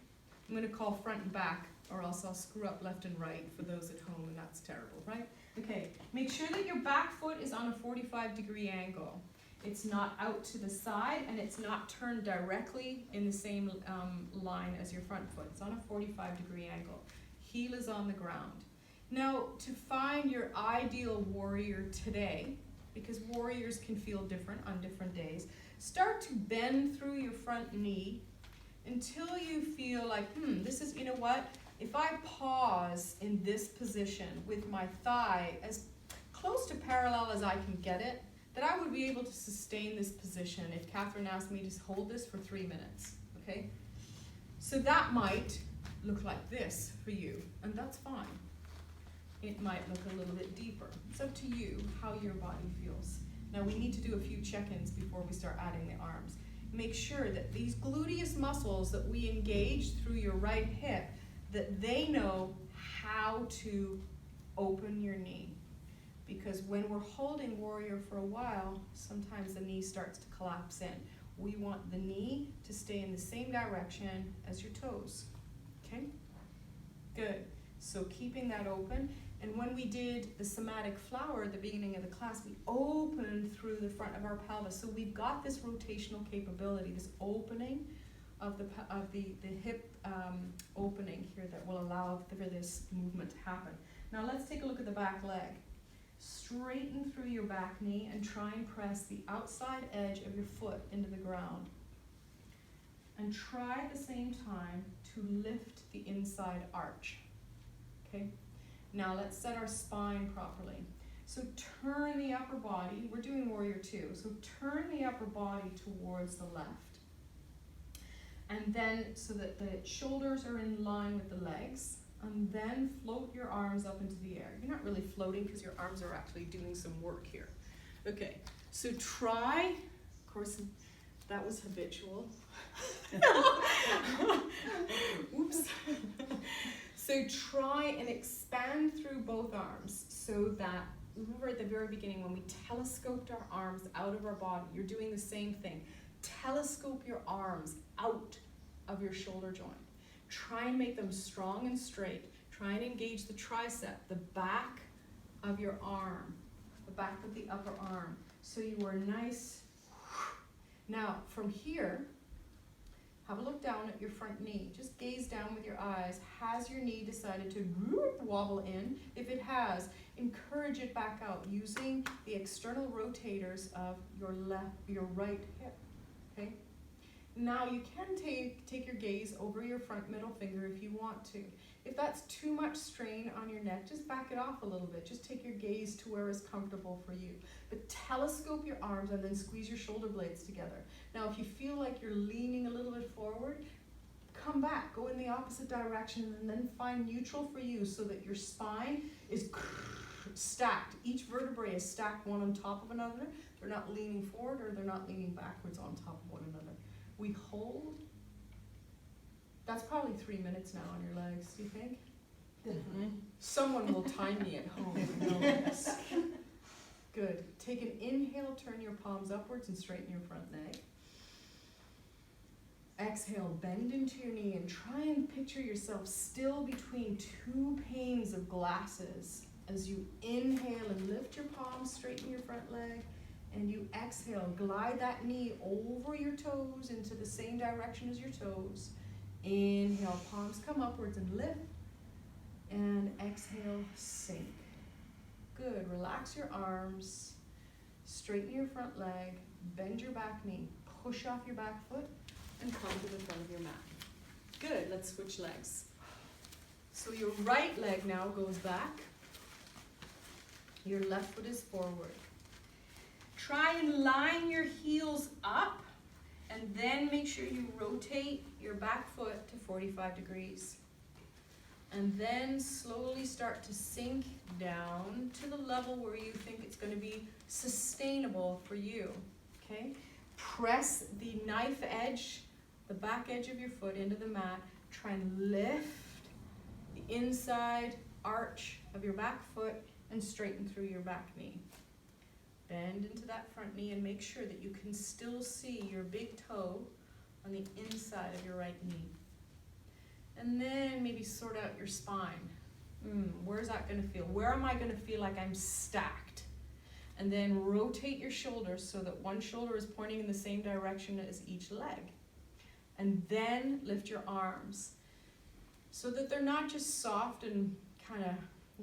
I'm going to call front and back, or else I'll screw up left and right for those at home, and that's terrible, right? Okay, make sure that your back foot is on a 45-degree angle. It's not out to the side, and it's not turned directly in the same line as your front foot. It's on a 45-degree angle. Heel is on the ground. Now, to find your ideal warrior today, because warriors can feel different on different days, start to bend through your front knee until you feel like, this is, you know what? If I pause in this position with my thigh as close to parallel as I can get it, that I would be able to sustain this position if Kathryn asked me to hold this for 3 minutes, okay? So that might look like this for you, and that's fine. It might look a little bit deeper. It's up to you how your body feels. Now we need to do a few check-ins before we start adding the arms. Make sure that these gluteus muscles that we engage through your right hip, that they know how to open your knee. Because when we're holding warrior for a while, sometimes the knee starts to collapse in. We want the knee to stay in the same direction as your toes, okay? Good, so keeping that open. And when we did the somatic flower at the beginning of the class, we opened through the front of our pelvis. So we've got this rotational capability, this opening of the hip opening here that will allow for this movement to happen. Now let's take a look at the back leg. Straighten through your back knee and try and press the outside edge of your foot into the ground. And try at the same time to lift the inside arch, okay? Now let's set our spine properly. So turn the upper body, we're doing warrior two, so turn the upper body towards the left. And then so that the shoulders are in line with the legs, and then float your arms up into the air. You're not really floating because your arms are actually doing some work here. Okay, so try, of course, that was habitual. Oops. So try and expand through both arms so that, remember at the very beginning when we telescoped our arms out of our body, you're doing the same thing. Telescope your arms out of your shoulder joint. Try and make them strong and straight. Try and engage the tricep, the back of your arm, the back of the upper arm. So you are nice. Now from here, have a look down at your front knee. Just gaze down with your eyes. Has your knee decided to wobble in? If it has, encourage it back out using the external rotators of your right hip, okay? Now you can take your gaze over your front middle finger if you want to. If that's too much strain on your neck, just back it off a little bit. Just take your gaze to where is comfortable for you. But telescope your arms and then squeeze your shoulder blades together. Now if you feel like you're leaning a little bit forward, come back, go in the opposite direction and then find neutral for you so that your spine is stacked. Each vertebrae is stacked one on top of another. They're not leaning forward or they're not leaning backwards on top of one another. We hold. That's probably 3 minutes now on your legs, do you think? Definitely. Someone will time me at home. I know this. Good. Take an inhale, turn your palms upwards and straighten your front leg. Exhale, bend into your knee and try and picture yourself still between two panes of glasses. As you inhale and lift your palms, straighten your front leg. And you exhale, glide that knee over your toes into the same direction as your toes. Inhale, palms come upwards and lift. And exhale, sink. Good, relax your arms. Straighten your front leg. Bend your back knee. Push off your back foot and come to the front of your mat. Good, let's switch legs. So your right leg now goes back. Your left foot is forward. Try and line your heels up and then make sure you rotate your back foot to 45 degrees. And then slowly start to sink down to the level where you think it's going to be sustainable for you, okay? Press the knife edge, the back edge of your foot into the mat. Try and lift the inside arch of your back foot and straighten through your back knee. Bend into that front knee and make sure that you can still see your big toe on the inside of your right knee. And then maybe sort out your spine. Where's that going to feel? Where am I going to feel like I'm stacked? And then rotate your shoulders so that one shoulder is pointing in the same direction as each leg. And then lift your arms so that they're not just soft and kind of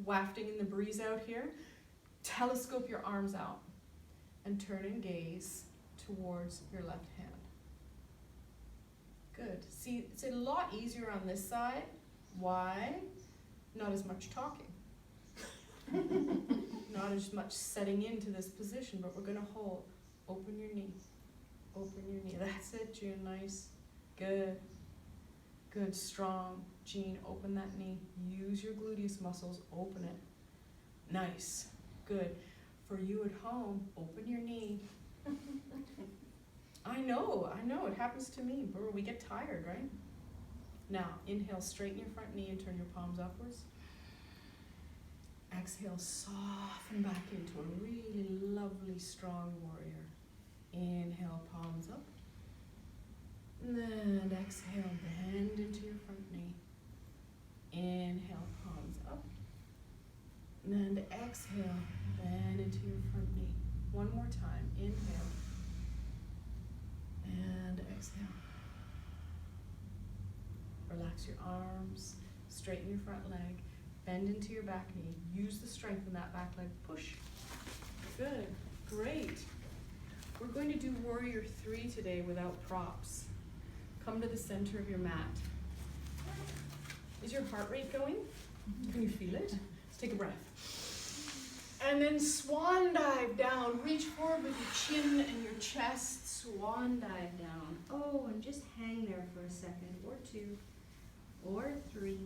wafting in the breeze out here. Telescope your arms out and turn and gaze towards your left hand. Good. See, it's a lot easier on this side. Why? Not as much talking. Not not as much setting into this position, but we're gonna hold. Open your knee. Open your knee. That's it, June. Nice. Good. Good, strong. Jean, open that knee. Use your gluteus muscles. Open it. Nice. Good. For you at home, open your knee. I know. It happens to me. We get tired, right? Now, inhale, straighten your front knee and turn your palms upwards. Exhale, soften back into a really lovely, strong warrior. Inhale, palms up. And then exhale, bend into your front knee. Inhale, palms up. And then exhale, bend into your front knee. One more time. Inhale. And exhale. Relax your arms. Straighten your front leg. Bend into your back knee. Use the strength in that back leg. Push. Good. Great. We're going to do Warrior 3 today without props. Come to the center of your mat. Is your heart rate going? Can you feel it? Let's take a breath. And then swan dive down. Reach forward with your chin and your chest. Swan dive down. Oh, and just hang there for a second, or 2, or 3.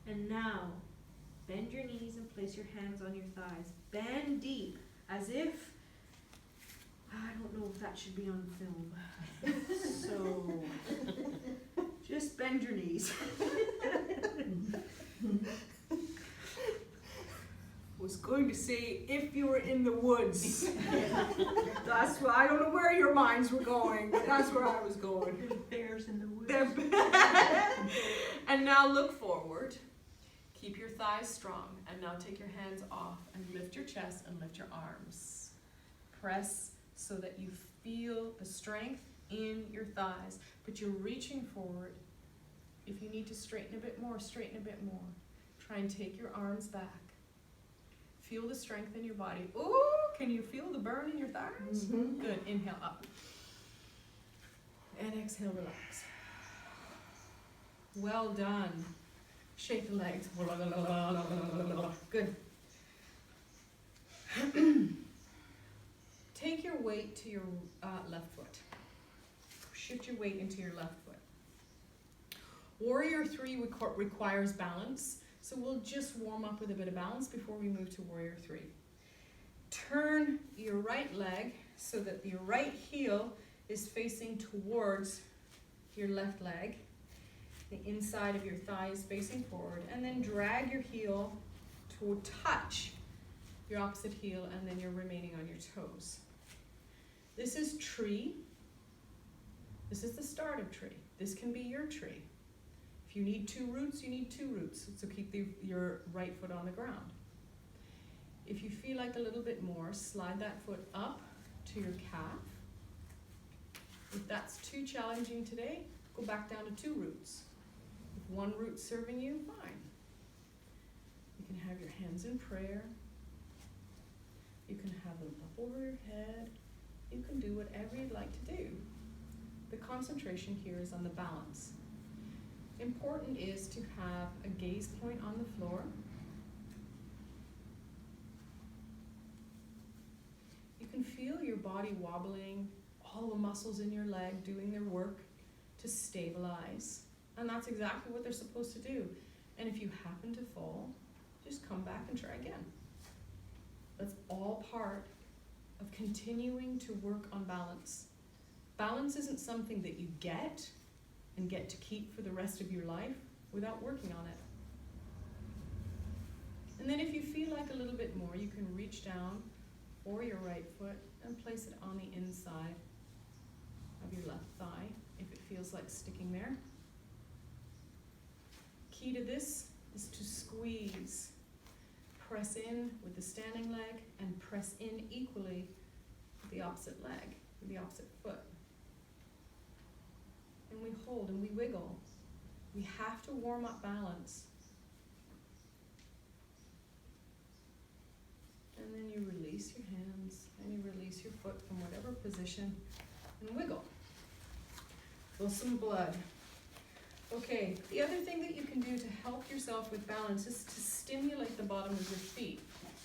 And now, bend your knees and place your hands on your thighs. Bend deep, as if, I don't know if that should be on film. So, just bend your knees. Was going to say if you were in the woods. That's why I don't know where your minds were going, but that's where I was going. There's bears in the woods. And now look forward. Keep your thighs strong, and now take your hands off and lift your chest and lift your arms. Press so that you feel the strength in your thighs, but you're reaching forward. If you need to straighten a bit more, straighten a bit more. Try and take your arms back. Feel the strength in your body. Ooh, can you feel the burn in your thighs? Mm-hmm. Good, inhale up. And exhale, relax. Well done. Shake the legs. Good. Take your weight to your left foot. Shift your weight into your left foot. Warrior 3 requires balance, so we'll just warm up with a bit of balance before we move to Warrior 3. Turn your right leg so that your right heel is facing towards your left leg. The inside of your thigh is facing forward, and then drag your heel to touch your opposite heel, and then you're remaining on your toes. This is tree. This is the start of tree. This can be your tree. If you need 2 roots, you need 2 roots. So keep your right foot on the ground. If you feel like a little bit more, slide that foot up to your calf. If that's too challenging today, go back down to 2 roots. If 1 root's serving you, fine. You can have your hands in prayer. You can have them up over your head. You can do whatever you'd like to do. The concentration here is on the balance. Important is to have a gaze point on the floor. You can feel your body wobbling, all the muscles in your leg doing their work to stabilize. And that's exactly what they're supposed to do. And if you happen to fall, just come back and try again. That's all part of continuing to work on balance. Balance isn't something that you get and get to keep for the rest of your life without working on it. And then if you feel like a little bit more, you can reach down for your right foot and place it on the inside of your left thigh if it feels like sticking there. Key to this is to squeeze. Press in with the standing leg and press in equally with the opposite leg, with the opposite foot. And we hold and we wiggle. We have to warm up balance. And then you release your hands and you release your foot from whatever position and wiggle. Well, some blood. Okay, the other thing that you can do to help yourself with balance is to stimulate the bottom of your feet.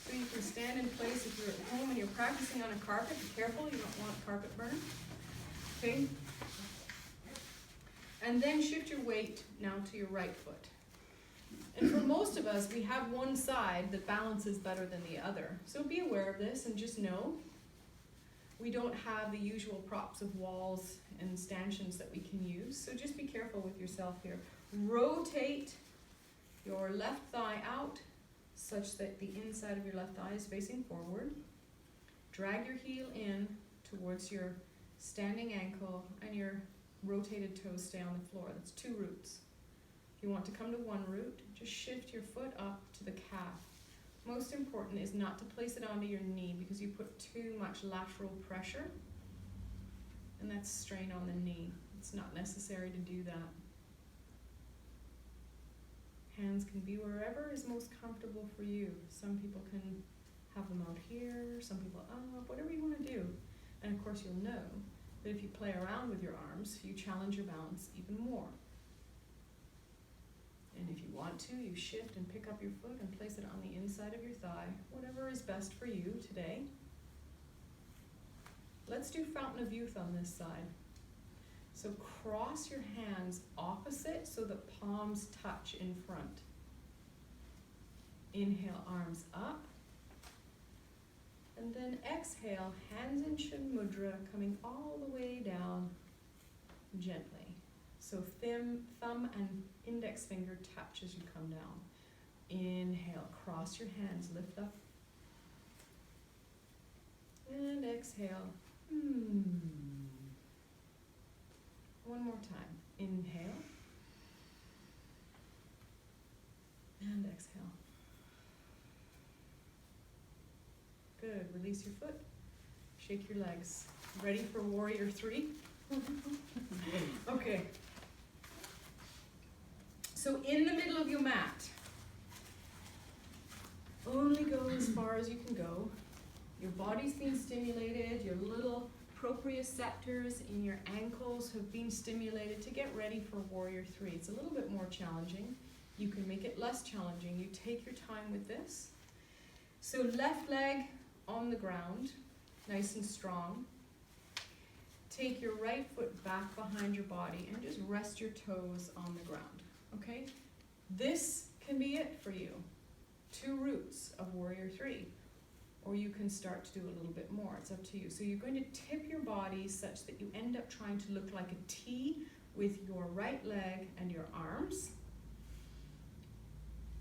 So you can stand in place if you're at home and you're practicing on a carpet. Be careful, you don't want carpet burn. Okay? And then shift your weight now to your right foot. And for most of us, we have one side that balances better than the other. So be aware of this and just know we don't have the usual props of walls and stanchions that we can use. So just be careful with yourself here. Rotate your left thigh out such that the inside of your left thigh is facing forward. Drag your heel in towards your standing ankle and your rotated toes stay on the floor. That's 2 roots. If you want to come to 1 root, just shift your foot up to the calf. Most important is not to place it onto your knee because you put too much lateral pressure and that's strain on the knee. It's not necessary to do that. Hands can be wherever is most comfortable for you. Some people can have them out here, some people up, whatever you want to do. And of course you'll know that if you play around with your arms, you challenge your balance even more. And if you want to, you shift and pick up your foot and place it on the inside of your thigh, whatever is best for you today. Let's do Fountain of Youth on this side. So cross your hands opposite so that palms touch in front. Inhale, arms up. And then exhale, hands in Shin Mudra, coming all the way down gently. So thumb and index finger touch as you come down. Inhale, cross your hands, lift up. And exhale. One more time. Inhale. And exhale. Good. Release your foot. Shake your legs. Ready for Warrior 3? Okay. So in the middle of your mat, only go as far as you can go. Your body's being stimulated, your little proprioceptors in your ankles have been stimulated to get ready for Warrior 3. It's a little bit more challenging. You can make it less challenging. You take your time with this. So left leg on the ground, nice and strong. Take your right foot back behind your body and just rest your toes on the ground, okay? This can be it for you. 2 roots of Warrior 3. Or you can start to do a little bit more. It's up to you. So you're going to tip your body such that you end up trying to look like a T with your right leg and your arms.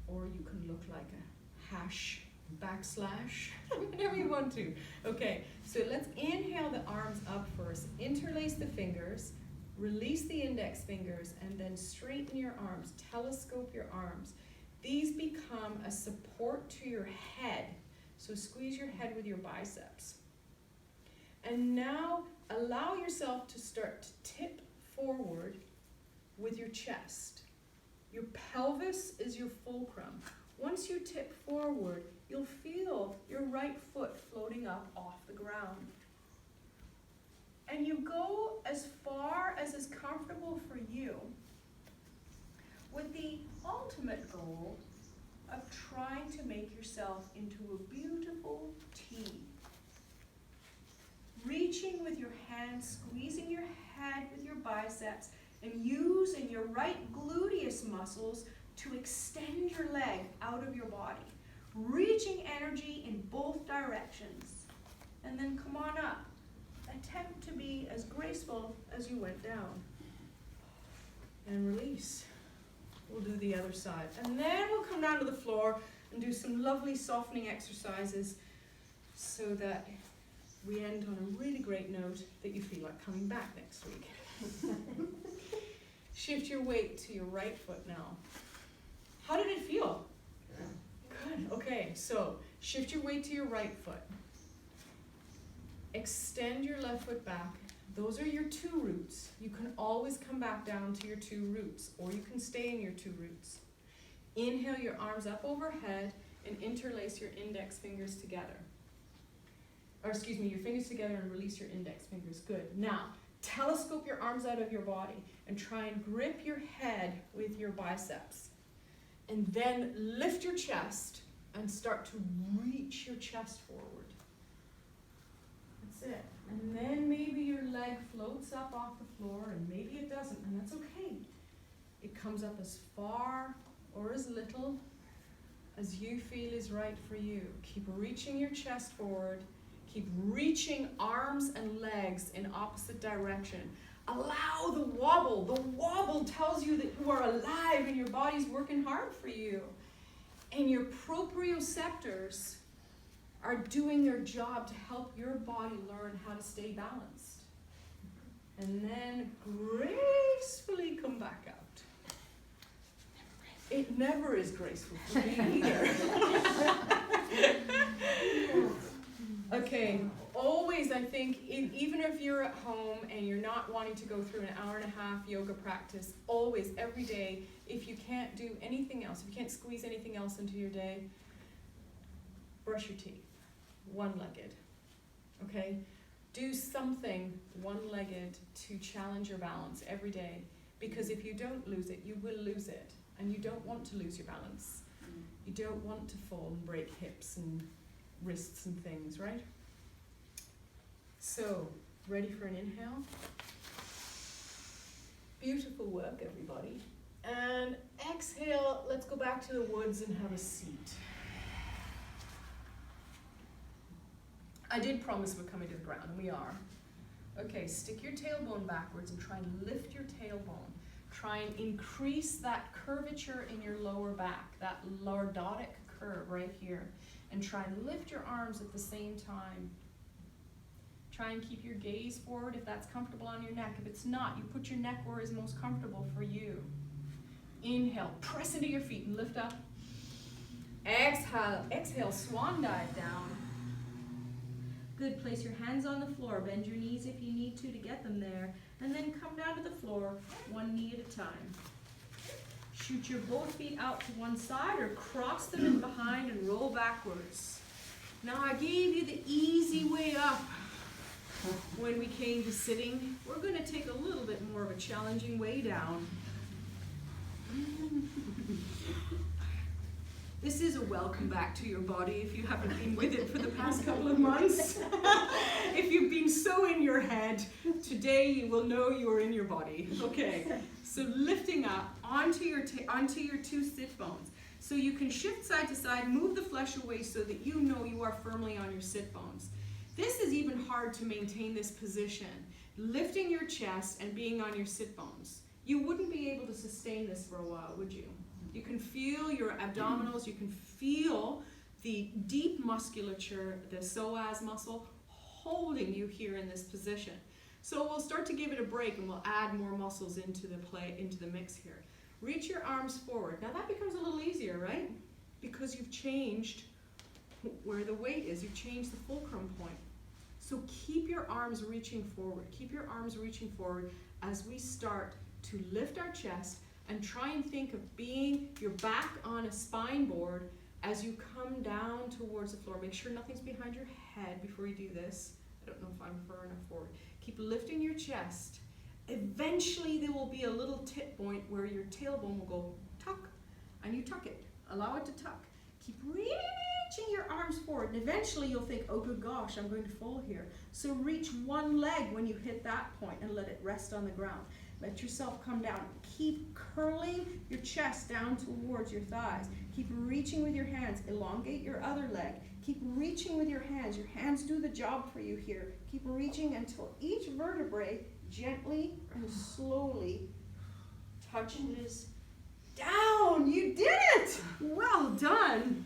Or you can look like a hash, backslash, whatever you want to. Okay, so let's inhale the arms up first. Interlace the fingers, release the index fingers, and then straighten your arms, telescope your arms. These become a support to your head. So squeeze your head with your biceps. And now allow yourself to start to tip forward with your chest. Your pelvis is your fulcrum. Once you tip forward, you'll feel your right foot floating up off the ground. And you go as far as is comfortable for you with the ultimate goal of trying to make yourself into a beautiful T. Reaching with your hands, squeezing your head with your biceps, and using your right gluteus muscles to extend your leg out of your body. Reaching energy in both directions. And then come on up. Attempt to be as graceful as you went down. And release. We'll do the other side. And then we'll come down to the floor and do some lovely softening exercises so that we end on a really great note that you feel like coming back next week. Shift your weight to your right foot now. How did it feel? Good. Okay, so shift your weight to your right foot. Extend your left foot back. Those are your 2 roots. You can always come back down to your 2 roots, or you can stay in your 2 roots. Inhale your arms up overhead and interlace your index fingers together. Or excuse me, your fingers together and release your index fingers. Good. Now, telescope your arms out of your body and try and grip your head with your biceps. And then lift your chest and start to reach your chest forward. That's it. And then maybe your leg floats up off the floor, and maybe it doesn't, and that's okay. It comes up as far or as little as you feel is right for you. Keep reaching your chest forward. Keep reaching arms and legs in opposite direction. Allow the wobble. The wobble tells you that you are alive and your body's working hard for you. And your proprioceptors are doing their job to help your body learn how to stay balanced. And then gracefully come back out. It never is graceful for me either. Okay, always I think, even if you're at home and you're not wanting to go through an hour and a half yoga practice, always, every day, if you can't do anything else, if you can't squeeze anything else into your day, brush your teeth, one-legged, okay? Do something one-legged to challenge your balance every day, because if you don't lose it, you will lose it, and you don't want to lose your balance. You don't want to fall and break hips and wrists and things, right? So, ready for an inhale? Beautiful work, everybody. And exhale, let's go back to the woods and have a seat. I did promise we're coming to the ground, and we are. Okay, stick your tailbone backwards and try and lift your tailbone. Try and increase that curvature in your lower back, that lordotic curve right here. And try and lift your arms at the same time. Try and keep your gaze forward if that's comfortable on your neck. If it's not, you put your neck where is most comfortable for you. Inhale, press into your feet and lift up. Exhale, swan dive down. Good, place your hands on the floor. Bend your knees if you need to get them there. And then come down to the floor, one knee at a time. Shoot your both feet out to one side or cross them in behind and roll backwards. Now I gave you the easy way up when we came to sitting. We're going to take a little bit more of a challenging way down. This is a welcome back to your body if you haven't been with it for the past couple of months. If you've been so in your head, today you will know you are in your body. Okay, so lifting up onto your two sit bones. So you can shift side to side, move the flesh away so that you know you are firmly on your sit bones. This is even hard to maintain this position. Lifting your chest and being on your sit bones. You wouldn't be able to sustain this for a while, would you? You can feel your abdominals, you can feel the deep musculature, the psoas muscle, holding you here in this position. So we'll start to give it a break and we'll add more muscles into the mix here. Reach your arms forward. Now that becomes a little easier, right? Because you've changed where the weight is. You've changed the fulcrum point. So keep your arms reaching forward. Keep your arms reaching forward as we start to lift our chest and try and think of being your back on a spine board as you come down towards the floor. Make sure nothing's behind your head before you do this. I don't know if I'm far enough forward. Keep lifting your chest. Eventually there will be a little tip point where your tailbone will go tuck, and you tuck it. Allow it to tuck. Keep reaching your arms forward, and eventually you'll think, oh good gosh, I'm going to fall here. So reach one leg when you hit that point and let it rest on the ground. Let yourself come down. Keep curling your chest down towards your thighs. Keep reaching with your hands. Elongate your other leg. Keep reaching with your hands. Your hands do the job for you here. Keep reaching until each vertebrae gently and slowly touches down. You did it! Well done.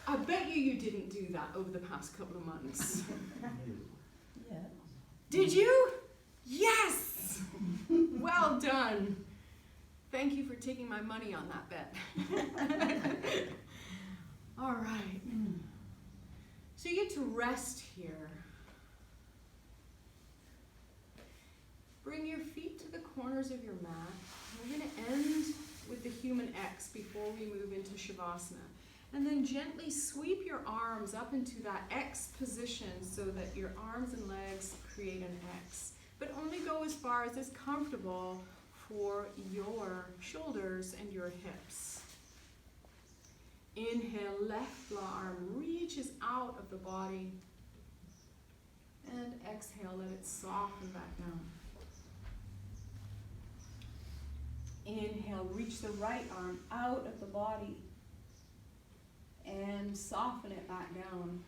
I bet you didn't do that over the past couple of months. Yeah. Did you? Yes! Well done. Thank you for taking my money on that bet. All right. So you get to rest here. Bring your feet to the corners of your mat. We're going to end with the human X before we move into Shavasana. And then gently sweep your arms up into that X position so that your arms and legs create an X. But only go as far as is comfortable for your shoulders and your hips. Inhale, left arm reaches out of the body. And exhale, let it soften back down. Inhale, reach the right arm out of the body and soften it back down.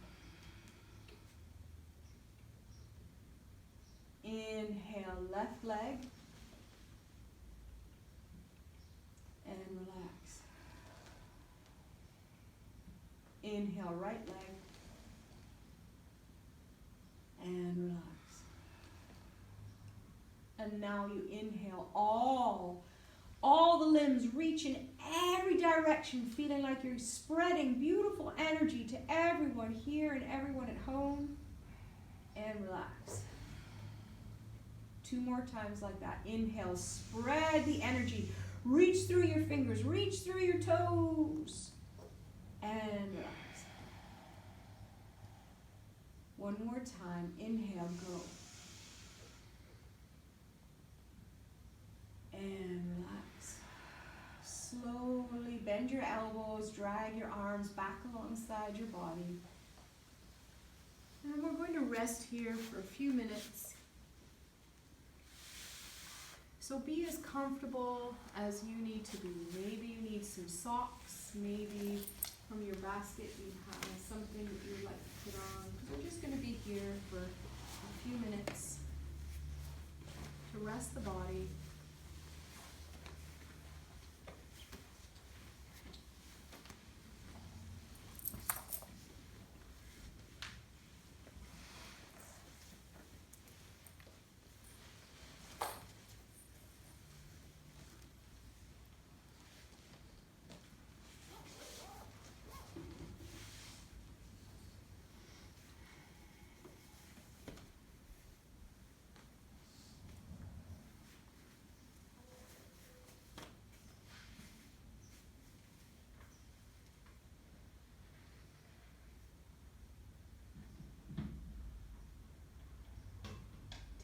Inhale, left leg and relax. Inhale, right leg and relax. And now you inhale all the limbs reach in every direction, feeling like you're spreading beautiful energy to everyone here and everyone at home. And relax. 2 more times like that. Inhale, spread the energy. Reach through your fingers, reach through your toes. And relax. 1 more time. Inhale, go. And relax. Slowly bend your elbows, drag your arms back alongside your body. And we're going to rest here for a few minutes. So be as comfortable as you need to be. Maybe you need some socks, maybe from your basket you have something that you'd like to put on. We're just going to be here for a few minutes to rest the body.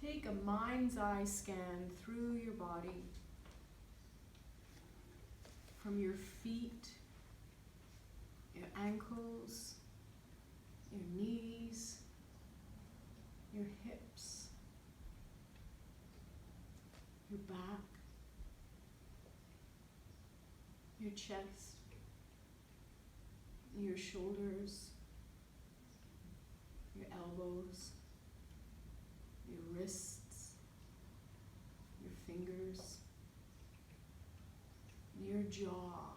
Take a mind's eye scan through your body, from your feet, your ankles, your knees, your hips, your back, your chest, your shoulders, your elbows, your wrists, your fingers, your jaw.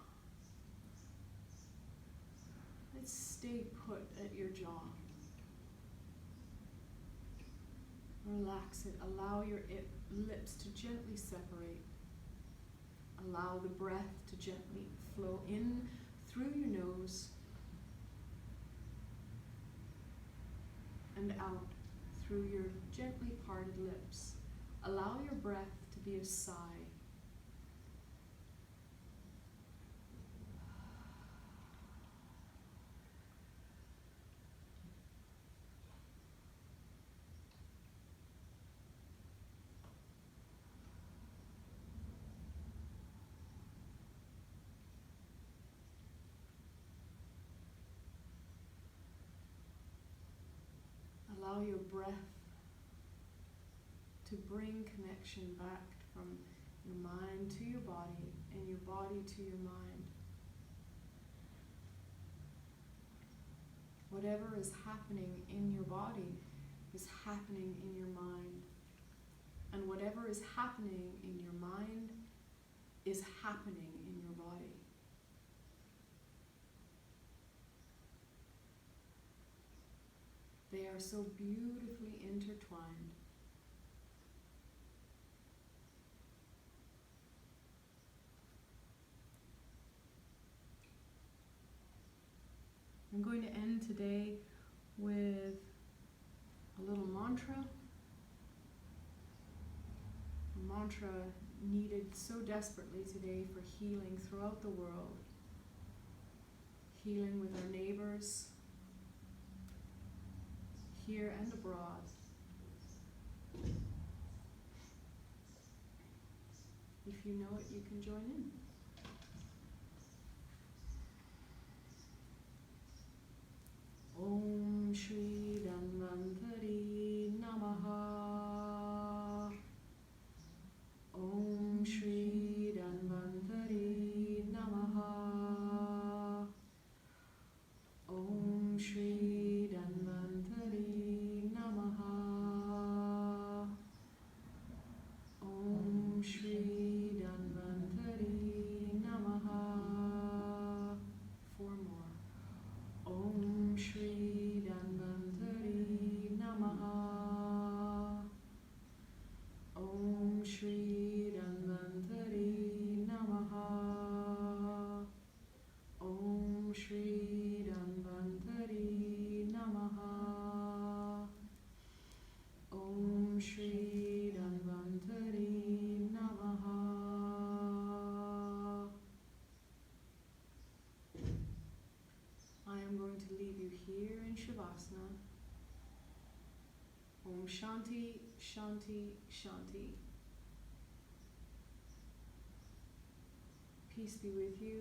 Let's stay put at your jaw. Relax it. Allow your lips to gently separate. Allow the breath to gently flow in through your nose and out through your gently parted lips. Allow your breath to be a sigh. Allow your breath to bring connection back from your mind to your body and your body to your mind. Whatever is happening in your body is happening in your mind. And whatever is happening in your mind is happening in your body. They are so beautifully intertwined. I'm going to end today with a little mantra. A mantra needed so desperately today for healing throughout the world. healing with our neighbors, here and abroad. If you know it, you can join in. Om Shri Dhanvantari Namaha. Om Shri Dhanvantari Namaha. Om Shri Dhanvantari Namaha. Om Shri Dhanvantari Namaha. Four more. Om Shri Dhanvantari Namaha. Om Shri Dhanvantari Namaha. Om Shri Dhanvantari Namaha. Om Shri Dhanvantari Namaha. I am going to leave you here in Shavasana. Om Shanti, Shanti, Shanti. Peace be with you.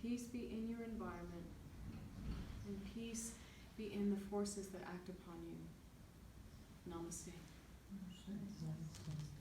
Peace be in your environment. And peace be in the forces that act upon you. Namaste. Namaste.